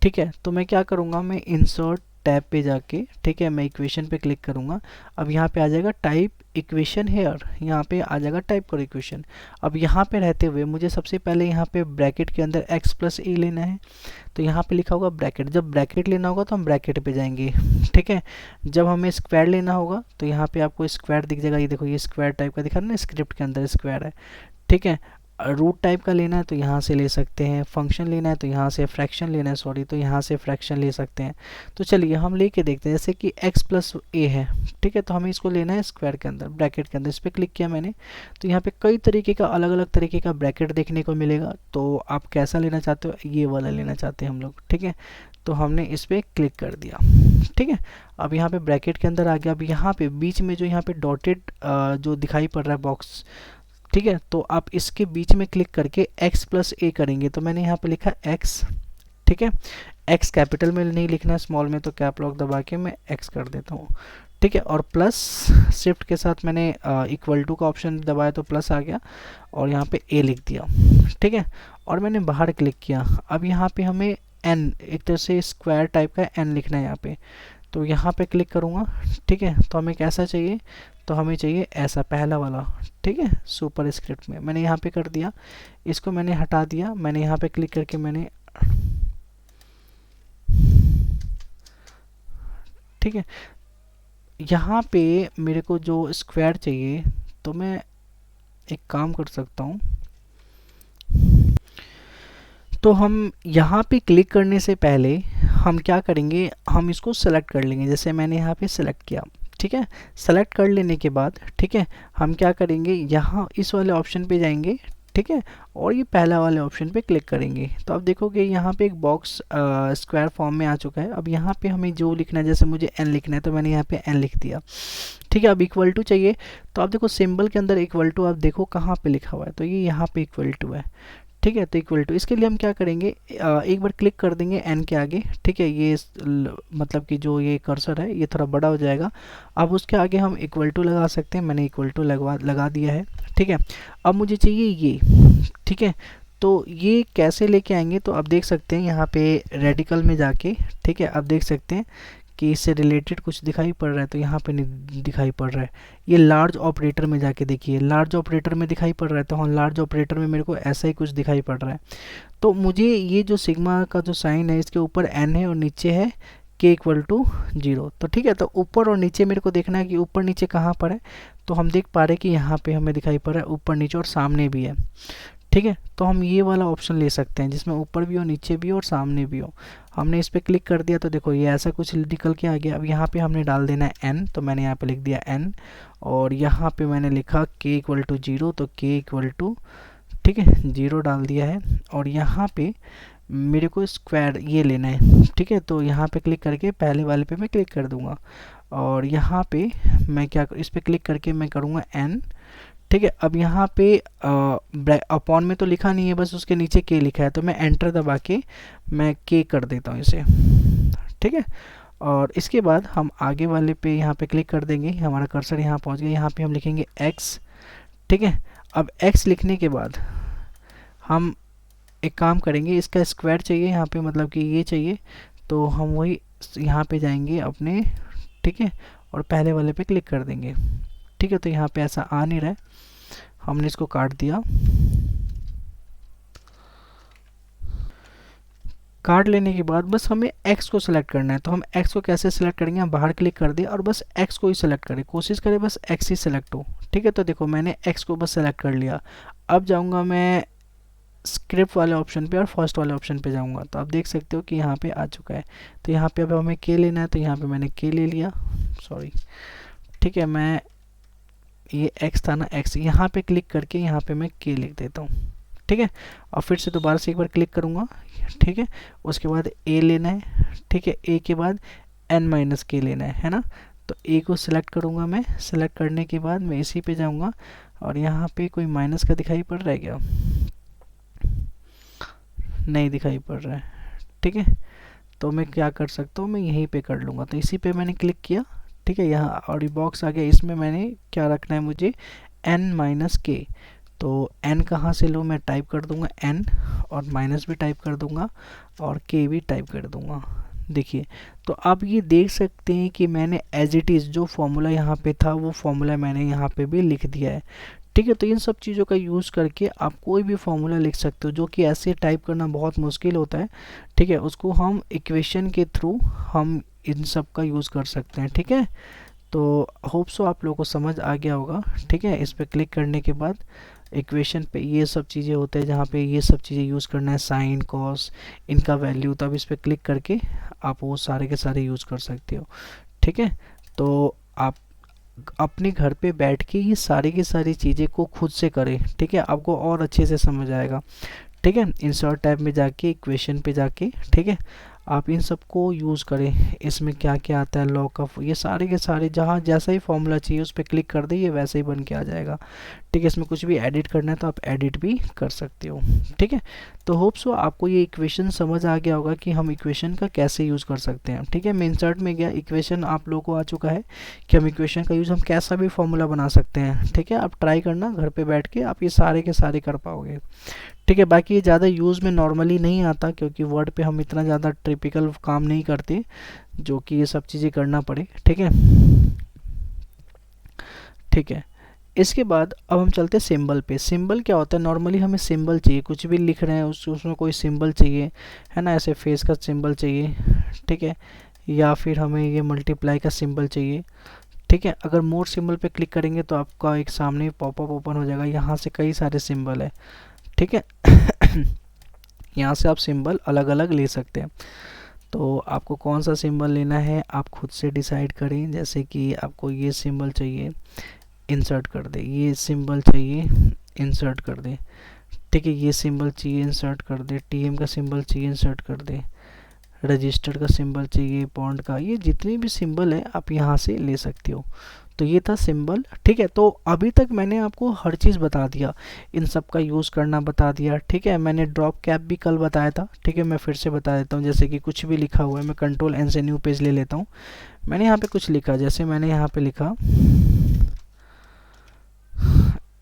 ठीक है, तो मैं क्या करूँगा, मैं इंसर्ट टैब पे जाके, ठीक है, मैं इक्वेशन पे क्लिक करूँगा। अब यहाँ पे आ जाएगा टाइप इक्वेशन हेयर, यहाँ पे आ जाएगा टाइप करो इक्वेशन। अब यहाँ पे रहते हुए मुझे सबसे पहले यहाँ पे ब्रैकेट के अंदर x प्लस ए लेना है, तो यहाँ पे लिखा होगा ब्रैकेट। जब ब्रैकेट लेना होगा तो हम ब्रैकेट पे जाएंगे। ठीक है, जब हमें स्क्वायर लेना होगा तो यहाँ पे आपको स्क्वायर दिख जाएगा, ये देखो, ये स्क्वायर टाइप का दिखा रहा है ना, स्क्रिप्ट के अंदर स्क्वायर है। ठीक है, रूट टाइप का लेना है तो यहाँ से ले सकते हैं, फंक्शन लेना है तो यहाँ से, फ्रैक्शन लेना है सॉरी, तो यहाँ से फ्रैक्शन ले सकते हैं। तो चलिए हम लेके देखते हैं, जैसे कि x प्लस ए है। ठीक है, तो हमें इसको लेना है स्क्वायर के अंदर, ब्रैकेट के अंदर। इस पर क्लिक किया मैंने, तो यहाँ पे कई तरीके का, अलग अलग तरीके का ब्रैकेट देखने को मिलेगा। तो आप कैसा लेना चाहते हो, ये वाला लेना चाहते हैं हम लोग। ठीक है, तो हमने इस पर क्लिक कर दिया। ठीक है, अब यहाँ पे ब्रैकेट के अंदर आ गया। अब यहाँ पे बीच में जो यहाँ पे डॉटेड जो दिखाई पड़ रहा है बॉक्स, ठीक है, तो आप इसके बीच में क्लिक करके x प्लस ए करेंगे, तो मैंने यहाँ पे लिखा x। ठीक है, x कैपिटल में नहीं लिखना है, स्मॉल में, तो कैप लॉक दबा के मैं x कर देता हूँ। ठीक है, और प्लस शिफ्ट के साथ मैंने इक्वल टू का ऑप्शन दबाया तो प्लस आ गया, और यहाँ पे a लिख दिया। ठीक है, और मैंने बाहर क्लिक किया। अब यहाँ पे हमें n, एक तरह से स्क्वायर टाइप का n लिखना है यहाँ पे, तो यहाँ पे क्लिक करूँगा। ठीक है, तो हमें कैसा चाहिए, तो हमें चाहिए ऐसा, पहला वाला। ठीक है, सुपर स्क्रिप्ट में मैंने यहाँ पे कर दिया, इसको मैंने हटा दिया। मैंने यहाँ पे क्लिक करके मैंने, ठीक है, यहाँ पे मेरे को जो स्क्वायर चाहिए, तो मैं एक काम कर सकता हूँ, तो हम यहाँ पे क्लिक करने से पहले हम क्या करेंगे, हम इसको सेलेक्ट कर लेंगे। जैसे मैंने यहाँ पे सेलेक्ट किया, ठीक है, सेलेक्ट कर लेने के बाद, ठीक है, हम क्या करेंगे, यहाँ इस वाले ऑप्शन पे जाएंगे। ठीक है, और ये पहला वाले ऑप्शन पे क्लिक करेंगे, तो आप देखोगे यहाँ पे एक बॉक्स स्क्वायर फॉर्म में आ चुका है। अब यहाँ पे हमें जो लिखना है, जैसे मुझे n लिखना है, तो मैंने यहाँ पे n लिख दिया। ठीक है, अब इक्वल टू चाहिए, तो आप देखो सिंबल के अंदर इक्वल टू, आप देखो कहाँ पे लिखा हुआ है, तो ये यहाँ पे इक्वल टू है। ठीक है, तो इक्वल टू, इसके लिए हम क्या करेंगे, एक बार क्लिक कर देंगे n के आगे। ठीक है, ये मतलब कि जो ये कर्सर है ये थोड़ा बड़ा हो जाएगा। अब उसके आगे हम इक्वल टू लगा सकते हैं, मैंने इक्वल टू लगा दिया है। ठीक है, अब मुझे चाहिए ये। ठीक है, तो ये कैसे लेके आएंगे, तो आप देख सकते हैं यहाँ पे रेडिकल में जाके, ठीक है, आप देख सकते हैं कि इससे रिलेटेड कुछ दिखाई पड़ रहा है, तो यहाँ पे नहीं दिखाई पड़ रहा है। ये लार्ज ऑपरेटर में जाके देखिए, लार्ज ऑपरेटर में दिखाई पड़ रहा है, तो हाँ लार्ज ऑपरेटर में मेरे को ऐसा ही कुछ दिखाई पड़ रहा है। तो मुझे ये जो सिग्मा का जो साइन है, इसके ऊपर एन है और नीचे है के इक्वल टू 0। तो ठीक है, तो ऊपर और नीचे मेरे को देखना है कि ऊपर नीचे कहाँ पर है। तो हम देख पा रहे हैं कि यहाँ पे हमें दिखाई पड़ रहा है ऊपर नीचे और सामने भी है। ठीक है, तो हम ये वाला ऑप्शन ले सकते हैं जिसमें ऊपर भी हो, नीचे भी हो और सामने भी हो। हमने इस पर क्लिक कर दिया तो देखो ये ऐसा कुछ निकल के आ गया। अब यहाँ पे हमने डाल देना है n, तो मैंने यहाँ पे लिख दिया n, और यहाँ पे मैंने लिखा k इक्वल टू 0, तो k इक्वल टू, ठीक है, 0 डाल दिया है। और यहाँ पे मेरे को स्क्वायर ये लेना है, ठीक है, तो यहाँ पे क्लिक करके पहले वाले पे मैं क्लिक कर दूंगा, और यहाँ पे मैं क्या, इस पे क्लिक करके मैं करूँगा n, ठीक है। अब यहाँ पे अपॉन में तो लिखा नहीं है, बस उसके नीचे के लिखा है, तो मैं एंटर दबा के मैं के कर देता हूँ इसे, ठीक है। और इसके बाद हम आगे वाले पे यहाँ पे क्लिक कर देंगे, हमारा कर्सर यहाँ पहुँच गया। यहाँ पे हम लिखेंगे x, ठीक है। अब x लिखने के बाद हम एक काम करेंगे, इसका स्क्वायर चाहिए यहाँ पे, मतलब कि ये चाहिए, तो हम वही यहाँ पे जाएंगे अपने, ठीक है, और पहले वाले पे क्लिक कर देंगे, ठीक है। तो यहाँ पे ऐसा आ नहीं रहा है, हमने इसको काट दिया। काट लेने के बाद बस हमें x को सिलेक्ट करना है। तो हम x को कैसे सिलेक्ट करेंगे, हम बाहर क्लिक कर दिए और बस x को ही सिलेक्ट करें, कोशिश करें बस x ही सिलेक्ट हो, ठीक है। तो देखो मैंने x को बस सिलेक्ट कर लिया। अब जाऊंगा मैं स्क्रिप्ट वाले ऑप्शन पे और फर्स्ट वाले ऑप्शन पे जाऊंगा, तो आप देख सकते हो कि यहाँ पे आ चुका है। तो यहाँ पे अब हमें k लेना है, तो यहाँ पे मैंने k ले लिया, सॉरी, ठीक है। मैं ये x था ना, x, यहाँ पे क्लिक करके यहाँ पे मैं k लिख देता हूँ, ठीक है। और फिर से दोबारा से एक बार क्लिक करूँगा, ठीक है। उसके बाद a लेना है, ठीक है, a के बाद n माइनस k लेना है ना। तो a को सिलेक्ट करूँगा मैं, सिलेक्ट करने के बाद मैं इसी पे जाऊँगा, और यहाँ पे कोई माइनस का दिखाई पड़ रहा है क्या, नहीं दिखाई पड़ रहा है, ठीक है। तो मैं क्या कर सकता हूँ, मैं यहीं पे कर लूँगा, तो इसी पे मैंने क्लिक किया, ठीक है। यहाँ और ये बॉक्स आ गया, इसमें मैंने क्या रखना है, मुझे n माइनस के। तो n कहाँ से लूँ, मैं टाइप कर दूँगा n, और माइनस भी टाइप कर दूँगा और k भी टाइप कर दूँगा। देखिए, तो आप ये देख सकते हैं कि मैंने एज इट इज़ जो फॉर्मूला यहाँ पे था वो फॉर्मूला मैंने यहाँ पे भी लिख दिया है, ठीक है। तो इन सब चीज़ों का यूज़ करके आप कोई भी फॉर्मूला लिख सकते हो, जो कि ऐसे टाइप करना बहुत मुश्किल होता है, ठीक है। उसको हम इक्वेशन के थ्रू हम इन सब का यूज़ कर सकते हैं, ठीक है। तो होप सो आप लोगों को समझ आ गया होगा, ठीक है। इस पर क्लिक करने के बाद इक्वेशन पे ये सब चीज़ें होते हैं, जहाँ पे ये सब चीज़ें यूज़ करना है, साइन कॉस इनका वैल्यू, तब इस पर क्लिक करके आप वो सारे के सारे यूज़ कर सकते हो, ठीक है। तो आप अपने घर पे बैठ के ये सारी की सारी चीज़ें को खुद से करें, ठीक है, आपको और अच्छे से समझ आएगा, ठीक है। इंसर्ट टैब में जाके इक्वेशन पे जाके, ठीक है, आप इन सब को यूज़ करें। इसमें क्या क्या आता है, लॉक ऑफ, ये सारे के सारे जहाँ जैसा ही फॉर्मूला चाहिए उस पर क्लिक कर दे, ये वैसे ही बन के आ जाएगा, ठीक है। इसमें कुछ भी एडिट करना है तो आप एडिट भी कर सकते हो, ठीक है। तो होप सो आपको ये इक्वेशन समझ आ गया होगा कि हम इक्वेशन का कैसे यूज़ कर सकते हैं, ठीक है। मैं इंसर्ट में गया, इक्वेशन आप लोगों को आ चुका है कि हम इक्वेशन का यूज़ हम कैसा भी फॉर्मूला बना सकते हैं, ठीक है। आप ट्राई करना घर पे बैठ के, आप ये सारे के सारे कर पाओगे, ठीक है। बाकी ये ज़्यादा यूज़ में नॉर्मली नहीं आता, क्योंकि वर्ड पे हम इतना ज़्यादा टिपिकल काम नहीं करते जो कि ये सब चीज़ें करना पड़े, ठीक है, ठीक है। इसके बाद अब हम चलते हैं सिंबल पे। सिंबल क्या होता है, नॉर्मली हमें सिंबल चाहिए, कुछ भी लिख रहे हैं उसमें कोई सिंबल चाहिए, है ना, ऐसे फेस का सिंबल चाहिए, ठीक है, या फिर हमें ये मल्टीप्लाई का सिंबल चाहिए, ठीक है। अगर मोर सिंबल पे क्लिक करेंगे तो आपका एक सामने पॉपअप ओपन हो जाएगा, यहाँ से कई सारे सिंबल है, ठीक है। यहाँ से आप सिंबल अलग अलग ले सकते हैं। तो आपको कौन सा सिंबल लेना है आप खुद से डिसाइड करें। जैसे कि आपको ये सिंबल चाहिए, इंसर्ट कर दे, ये सिंबल चाहिए, इंसर्ट कर दे, ठीक है, ये सिंबल चाहिए, इंसर्ट कर दे, टीएम का सिंबल चाहिए, इंसर्ट कर दे, रजिस्टर्ड का सिंबल चाहिए, पॉन्ड का, ये जितने भी सिंबल है आप यहाँ से ले सकते हो। तो ये था सिंबल, ठीक है। तो अभी तक मैंने आपको हर चीज़ बता दिया, इन सब का यूज़ करना बता दिया, ठीक है। मैंने ड्रॉप कैप भी कल बताया था, ठीक है, मैं फिर से बता देता हूँ। जैसे कि कुछ भी लिखा हुआ है, मैं कंट्रोल एन से न्यू पेज ले लेता हूँ। मैंने यहाँ पे कुछ लिखा, जैसे मैंने यहाँ पे लिखा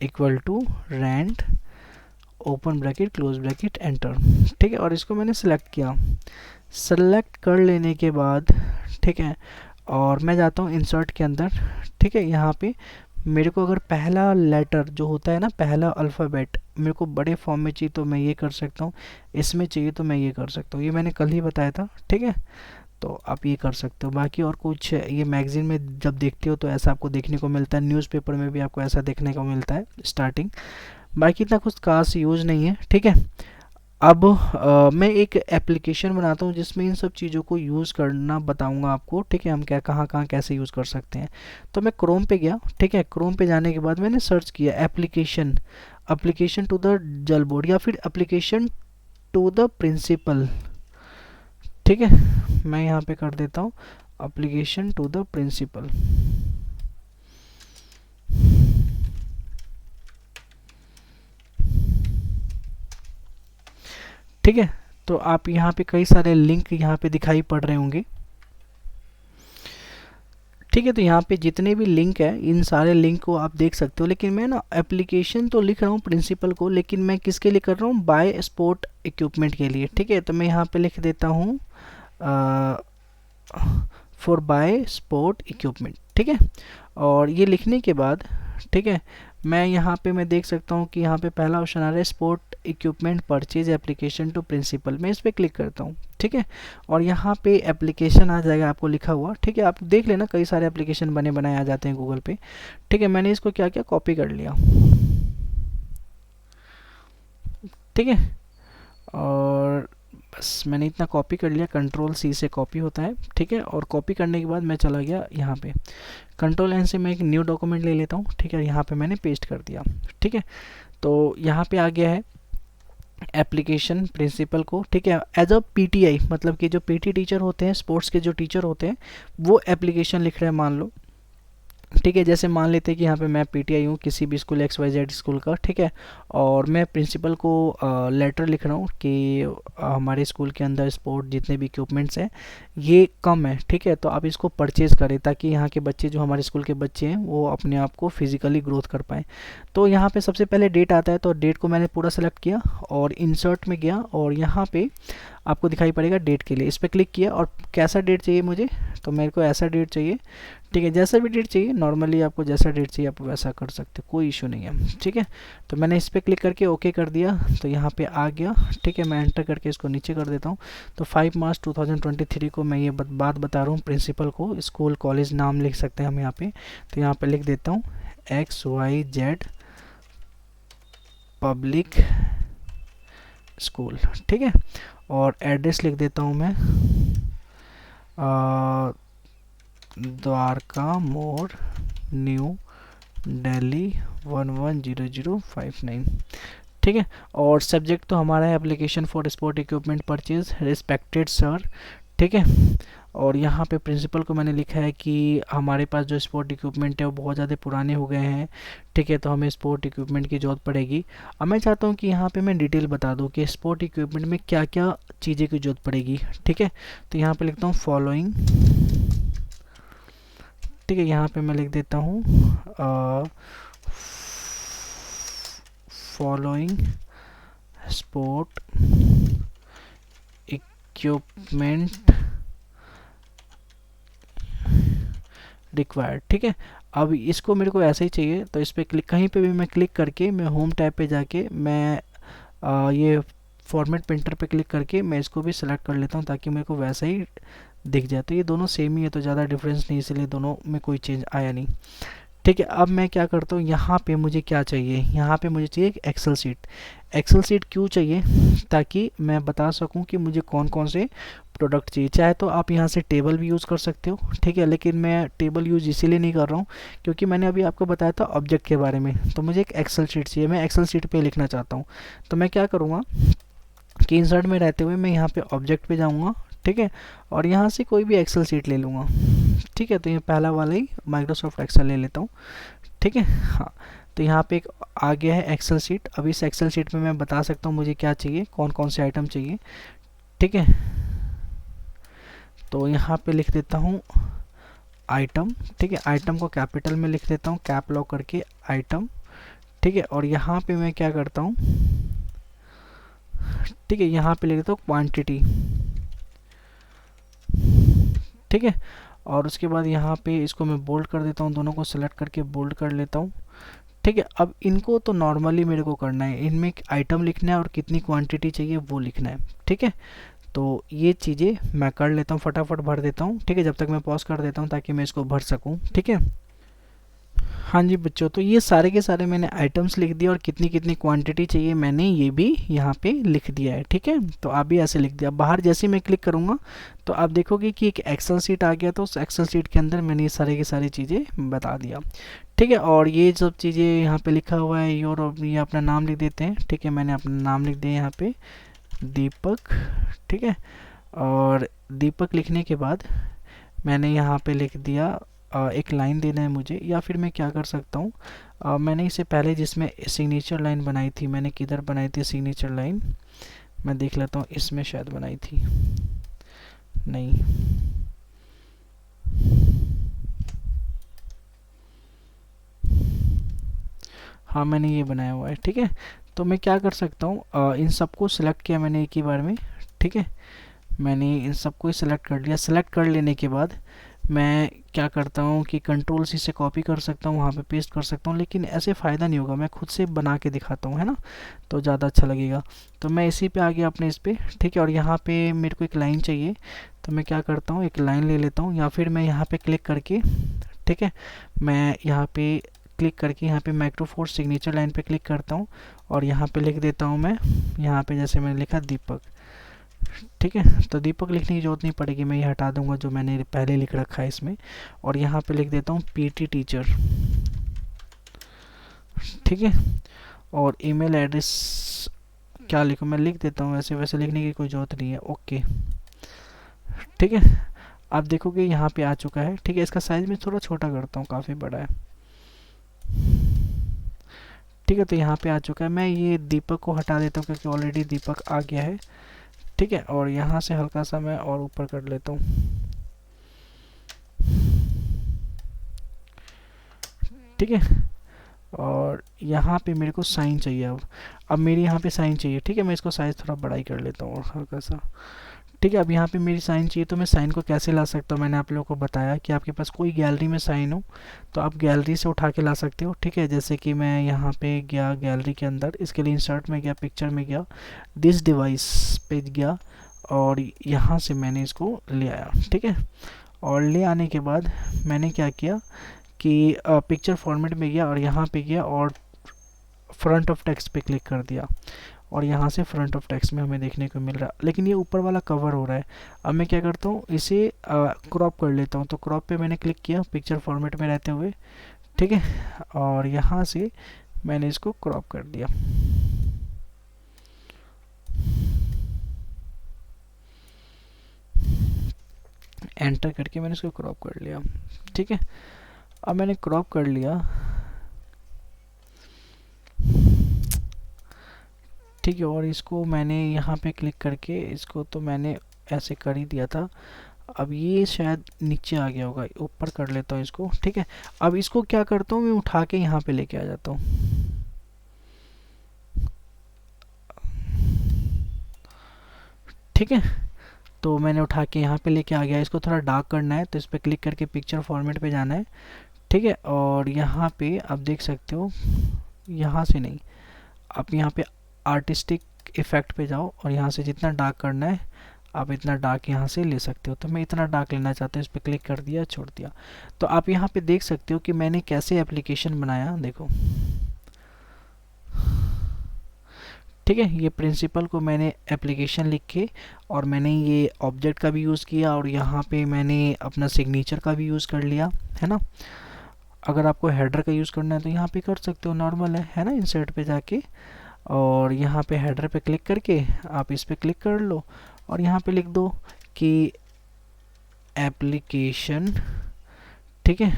equal to rent open bracket close bracket enter. ठीक है, और इसको मैंने सेलेक्ट किया। सेलेक्ट कर लेने के बाद ठीक है, और मैं जाता हूँ इंसर्ट के अंदर। ठीक है, यहाँ पे मेरे को अगर पहला लेटर जो होता है ना, पहला अल्फ़ाबेट मेरे को बड़े फॉर्म में चाहिए तो मैं ये कर सकता हूँ, इसमें चाहिए तो मैं ये कर सकता हूँ। ये मैंने कल ही बताया था। ठीक है, तो आप ये कर सकते हो। बाकी और कुछ ये मैगज़ीन में जब देखते हो तो ऐसा आपको देखने को मिलता है, न्यूज़पेपर में भी आपको ऐसा देखने को मिलता है स्टार्टिंग। बाकी इतना कुछ खास यूज़ नहीं है। ठीक है, अब मैं एक एप्लीकेशन बनाता हूँ जिसमें इन सब चीज़ों को यूज़ करना बताऊँगा आपको। ठीक है, हम क्या कहाँ कहाँ कैसे यूज़ कर सकते हैं। तो मैं क्रोम पे गया। ठीक है, क्रोम पे जाने के बाद मैंने सर्च किया एप्लीकेशन, एप्लीकेशन टू द जल बोर्ड या फिर एप्लीकेशन टू द प्रिंसिपल। ठीक है, मैं यहाँ पे कर देता हूँ एप्लीकेशन टू द प्रिंसिपल। ठीक है, तो आप यहाँ पे कई सारे लिंक यहाँ पे दिखाई पड़ रहे होंगे। ठीक है, तो यहाँ पे जितने भी लिंक है इन सारे लिंक को आप देख सकते हो। लेकिन मैं ना एप्लीकेशन तो लिख रहा हूँ प्रिंसिपल को, लेकिन मैं किसके लिए कर रहा हूँ, बाय स्पोर्ट इक्विपमेंट के लिए। ठीक है, तो मैं यहाँ पे लिख देता हूँ फॉर बाय स्पोर्ट इक्विपमेंट। ठीक है, और ये लिखने के बाद ठीक है, मैं यहाँ पे मैं देख सकता हूँ कि यहाँ पे पहला ऑप्शन आ रहा है sport equipment purchase application to principal. मैं इस पर क्लिक करता हूँ। ठीक है, और यहाँ पे एप्लीकेशन आ जाएगा आपको लिखा हुआ। ठीक है, आप देख लेना कई सारे एप्लीकेशन बने बनाए आ जाते हैं गूगल पे। ठीक है, मैंने इसको क्या किया, कॉपी कर लिया। ठीक है, और बस मैंने इतना कॉपी कर लिया, कंट्रोल सी से कॉपी होता है। ठीक है, और कॉपी करने के बाद मैं चला गया यहाँ पे, कंट्रोल एन से मैं एक न्यू डॉक्यूमेंट ले लेता हूँ। ठीक है, यहाँ पे मैंने पेस्ट कर दिया। ठीक है, तो यहाँ पे आ गया है एप्लीकेशन प्रिंसिपल को। ठीक है, एज अ पीटीआई, मतलब कि जो पीटी टीचर होते हैं, स्पोर्ट्स के जो टीचर होते हैं, वो एप्लीकेशन लिख रहे हैं मान लो। ठीक है, जैसे मान लेते हैं कि यहाँ पे मैं पीटीआई हूँ किसी भी स्कूल XYZ स्कूल का। ठीक है, और मैं प्रिंसिपल को लेटर लिख रहा हूँ कि हमारे स्कूल के अंदर स्पोर्ट जितने भी इक्विपमेंट्स हैं ये कम है। ठीक है, तो आप इसको परचेज़ करें ताकि यहाँ के बच्चे, जो हमारे स्कूल के बच्चे हैं, वो अपने आप को फिजिकली ग्रोथ कर पाएँ। तो यहाँ पे सबसे पहले डेट आता है, तो डेट को मैंने पूरा सेलेक्ट किया और इंसर्ट में गया, और यहाँ पे आपको दिखाई पड़ेगा डेट के लिए, इस पर क्लिक किया। और कैसा डेट चाहिए मुझे, तो मेरे को ऐसा डेट चाहिए। ठीक है, जैसा भी डेट चाहिए, नॉर्मली आपको जैसा डेट चाहिए आप वैसा कर सकते हो, कोई इशू नहीं है। ठीक है, तो मैंने इस पर क्लिक करके ओके कर दिया, तो यहाँ पे आ गया। ठीक है, मैं एंटर करके इसको नीचे कर देता हूँ। तो 5 मार्च 2023 को मैं ये बात बता रहा हूँ प्रिंसिपल को। स्कूल कॉलेज नाम लिख सकते हैं हम यहाँ पे, तो यहाँ पे लिख देता हूँ XYZ पब्लिक स्कूल। ठीक है, और एड्रेस लिख देता हूँ मैं द्वारका मोड़, न्यू दिल्ली 110059। ठीक है, और सब्जेक्ट तो हमारा है application for sport equipment purchase respected sir. ठीक है, और यहाँ पे प्रिंसिपल को मैंने लिखा है कि हमारे पास जो स्पोर्ट इक्विपमेंट है वो बहुत ज़्यादा पुराने हो गए हैं। ठीक है, तो हमें स्पोर्ट इक्विपमेंट की ज़रूरत पड़ेगी। अब मैं चाहता हूँ कि यहाँ पे मैं डिटेल बता दूँ कि स्पोर्ट इक्विपमेंट में क्या क्या चीज़ें की ज़रूरत पड़ेगी। ठीक है, तो यहाँ पे लिखता हूँ फॉलोइंग। ठीक है, यहाँ पे मैं लिख देता हूँ फॉलोइंग स्पोर्ट इक्विपमेंट रिक्वायर्ड। ठीक है, अब इसको मेरे को ऐसे ही चाहिए, तो इस पर क्लिक, कहीं पे भी मैं क्लिक करके मैं होम टैब पे जाके मैं ये फॉर्मेट प्रिंटर पे क्लिक करके मैं इसको भी सिलेक्ट कर लेता हूँ ताकि मेरे को वैसा ही दिख जाए। तो ये दोनों सेम ही है, तो ज़्यादा डिफरेंस नहीं, इसलिए दोनों में कोई चेंज आया नहीं। ठीक है, अब मैं क्या करता हूँ, यहाँ पे मुझे क्या चाहिए, यहाँ पे मुझे चाहिए एक एक्सेल शीट। एक्सेल शीट क्यों चाहिए, ताकि मैं बता सकूँ कि मुझे कौन कौन से प्रोडक्ट चाहिए। चाहे तो आप यहाँ से टेबल भी यूज़ कर सकते हो। ठीक है, लेकिन मैं टेबल यूज़ इसीलिए नहीं कर रहा हूँ क्योंकि मैंने अभी आपको बताया था ऑब्जेक्ट के बारे में, तो मुझे एक एक्सेल शीट चाहिए, मैं एक्सेल शीट पे लिखना चाहता हूँ। तो मैं क्या करूँगा कि इंसर्ट में रहते हुए मैं यहाँ पे ऑब्जेक्ट पे जाऊँगा। ठीक है, और यहाँ से कोई भी एक्सेल शीट ले लूँगा। ठीक है, तो ये पहला वाला ही माइक्रोसॉफ्ट एक्सेल ले लेता हूँ। ठीक है, हाँ, तो यहाँ पे एक आ गया है एक्सेल शीट। अब इस एक्सेल शीट में मैं बता सकता हूँ मुझे क्या चाहिए, कौन कौन से आइटम चाहिए। ठीक है, तो यहाँ पे लिख देता हूँ आइटम। ठीक है, आइटम को कैपिटल में लिख देता हूँ, कैप लॉक करके आइटम। ठीक है, और यहाँ पे मैं क्या करता हूँ, ठीक है, यहाँ पे लिख देता हूँ क्वांटिटी। ठीक है, और उसके बाद यहाँ पे इसको मैं बोल्ड कर देता हूँ, दोनों को सेलेक्ट करके बोल्ड कर लेता हूँ। ठीक है, अब इनको तो नॉर्मली मेरे को करना है, इनमें आइटम लिखना है और कितनी क्वांटिटी चाहिए वो लिखना है। ठीक है, तो ये चीज़ें मैं कर लेता हूँ, फटाफट भर देता हूँ। ठीक है, जब तक मैं पॉज कर देता हूँ ताकि मैं इसको भर सकूँ। ठीक है, हाँ जी बच्चों, तो ये सारे के सारे मैंने आइटम्स लिख दिए और कितनी कितनी क्वांटिटी चाहिए मैंने ये भी यहाँ पे लिख दिया है। ठीक है, तो आप भी ऐसे लिख दिया। बाहर जैसे ही मैं क्लिक करूँगा तो आप देखोगे कि एक एक्सेल सीट आ गया, तो उस एक्सेल सीट के अंदर मैंने ये सारे की सारी चीज़ें बता दिया। ठीक है, और ये सब चीज़ें यहाँ पे लिखा हुआ है, ये अपना नाम लिख देते हैं। ठीक है, मैंने अपना नाम लिख दिया यहाँ पे दीपक। ठीक है, और दीपक लिखने के बाद मैंने यहाँ पे लिख दिया एक लाइन देना है मुझे, या फिर मैं क्या कर सकता हूँ, मैंने इसे पहले जिसमें सिग्नेचर लाइन बनाई थी, मैंने किधर बनाई थी सिग्नेचर लाइन, मैं देख लेता हूँ, इसमें शायद बनाई थी, नहीं, हाँ मैंने ये बनाया हुआ है। ठीक है, तो मैं क्या कर सकता हूँ, इन सबको सिलेक्ट किया मैंने एक ही बार में। ठीक है, मैंने इन सबको सिलेक्ट कर लिया। सिलेक्ट कर लेने के बाद मैं क्या करता हूँ कि कंट्रोल सी से कॉपी कर सकता हूँ, वहाँ पे पेस्ट कर सकता हूँ, लेकिन ऐसे फ़ायदा नहीं होगा, मैं खुद से बना के दिखाता हूँ, है ना, तो ज़्यादा अच्छा लगेगा। तो मैं इसी पे आ गया अपने इस पे। ठीक है, और यहाँ पे मेरे को एक लाइन चाहिए, तो मैं क्या करता हूँ, एक लाइन ले लेता हूँ, या फिर मैं यहाँ पे क्लिक करके, ठीक है, मैं यहाँ पे क्लिक करके यहाँ पे माइक्रोफोर सिग्नेचर लाइन पे क्लिक करता हूँ और यहाँ पे लिख देता हूँ मैं, यहाँ पे जैसे मैंने लिखा दीपक। ठीक है, तो दीपक लिखने की जरूरत नहीं पड़ेगी, मैं ये हटा दूंगा जो मैंने पहले लिख रखा है इसमें, और यहाँ पे लिख देता हूँ पीटी टीचर। ठीक है, और ईमेल एड्रेस क्या लिखूँ, मैं लिख देता हूँ, ऐसे वैसे लिखने की कोई ज़रूरत नहीं है। ओके, ठीक है, आप देखोगे यहाँ पे आ चुका है। ठीक है, इसका साइज मैं थोड़ा छोटा करता हूँ, काफ़ी बड़ा है। ठीक है, तो यहाँ पे आ चुका है। मैं ये दीपक को हटा देता हूँ क्योंकि ऑलरेडी दीपक आ गया है। ठीक है, और यहाँ से हल्का सा मैं और ऊपर कर लेता हूँ। ठीक है, और यहाँ पे मेरे को साइन चाहिए। अब मेरे यहाँ पे साइन चाहिए। ठीक है, मैं इसको साइज थोड़ा बड़ा ही कर लेता हूँ और हल्का सा। ठीक है, अब यहाँ पे मेरी साइन चाहिए, तो मैं साइन को कैसे ला सकता हूँ, मैंने आप लोगों को बताया कि आपके पास कोई गैलरी में साइन हो तो आप गैलरी से उठा के ला सकते हो। ठीक है, जैसे कि मैं यहाँ पे गया गैलरी के अंदर, इसके लिए इंसर्ट में गया, पिक्चर में गया, दिस डिवाइस पे गया और यहाँ से मैंने इसको ले आया। ठीक है, और ले आने के बाद मैंने क्या किया कि पिक्चर फॉर्मेट में गया और यहाँ पे गया और फ्रंट ऑफ टेक्स्ट पे क्लिक कर दिया और यहाँ से फ्रंट ऑफ टेक्स्ट में हमें देखने को मिल रहा है, लेकिन ये ऊपर वाला कवर हो रहा है। अब मैं क्या करता हूँ, इसे क्रॉप कर लेता हूँ। तो क्रॉप पे मैंने क्लिक किया पिक्चर फॉर्मेट में रहते हुए। ठीक है, और यहाँ से मैंने इसको क्रॉप कर दिया। एंटर करके मैंने इसको क्रॉप कर लिया। ठीक है, अब मैंने क्रॉप कर लिया। ठीक है, और इसको मैंने यहाँ पे क्लिक करके इसको तो मैंने ऐसे कर ही दिया था। अब ये शायद नीचे आ गया होगा, ऊपर कर लेता हूँ इसको। ठीक है, अब इसको क्या करता हूँ, मैं उठा के यहाँ पे लेके आ जाता हूँ। ठीक है, तो मैंने उठा के यहाँ पे लेके आ गया। इसको थोड़ा डार्क करना है तो इस पर क्लिक करके पिक्चर फॉर्मेट पे जाना है। ठीक है, और यहाँ पे आप देख सकते हो, यहाँ से नहीं, आप यहाँ पे आर्टिस्टिक इफेक्ट पे जाओ और यहाँ से जितना डार्क करना है आप इतना डार्क यहाँ से ले सकते हो। तो मैं इतना डार्क लेना चाहता हूँ, इस पर क्लिक कर दिया, छोड़ दिया। तो आप यहाँ पे देख सकते हो कि मैंने कैसे एप्लीकेशन बनाया, देखो। ठीक है, ये प्रिंसिपल को मैंने एप्लीकेशन लिख के और मैंने ये ऑब्जेक्ट का भी यूज़ किया और यहाँ पे मैंने अपना सिग्नेचर का भी यूज़ कर लिया, है ना। अगर आपको हेडर का यूज़ करना है तो यहाँ पे कर सकते हो, नॉर्मल है ना, इंसर्ट पे जाके और यहाँ पे हेडर पे क्लिक करके आप इस पे क्लिक कर लो और यहाँ पे लिख दो कि एप्लीकेशन, ठीक है,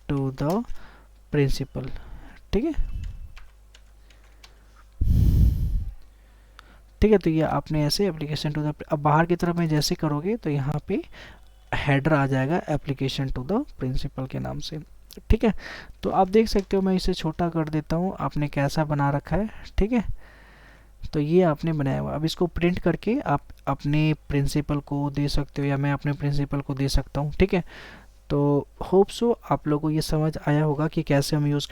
टू द प्रिंसिपल। ठीक है, ठीक है, तो ये आपने ऐसे एप्लीकेशन टू द, अब बाहर की तरफ में जैसे करोगे तो यहाँ पे हेडर आ जाएगा एप्लीकेशन टू द प्रिंसिपल के नाम से। ठीक है, तो आप देख सकते हो मैं इसे छोटा कर देता हूँ, आपने कैसा बना रखा है। ठीक है, तो ये आपने बनाया हुआ, अब इसको प्रिंट करके आप अपने प्रिंसिपल को दे सकते हो या मैं अपने प्रिंसिपल को दे सकता हूँ, ठीक है। तो होप सो आप लोगों को ये समझ आया होगा कि कैसे हम यूज़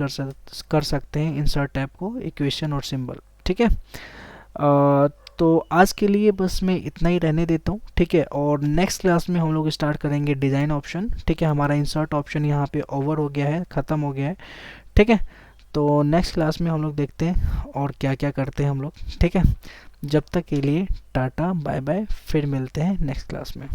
कर सकते हैं इंसर्ट टैब को इक्वेशन और सिंबल, ठीक है। तो आज के लिए बस मैं इतना ही रहने देता हूँ, ठीक है। और नेक्स्ट क्लास में हम लोग स्टार्ट करेंगे डिज़ाइन ऑप्शन, ठीक है। हमारा इंसर्ट ऑप्शन यहाँ पे ओवर हो गया है, ख़त्म हो गया है, ठीक है। तो नेक्स्ट क्लास में हम लोग देखते हैं और क्या क्या करते हैं हम लोग, ठीक है। जब तक के लिए टाटा बाय बाय, फिर मिलते हैं नेक्स्ट क्लास में।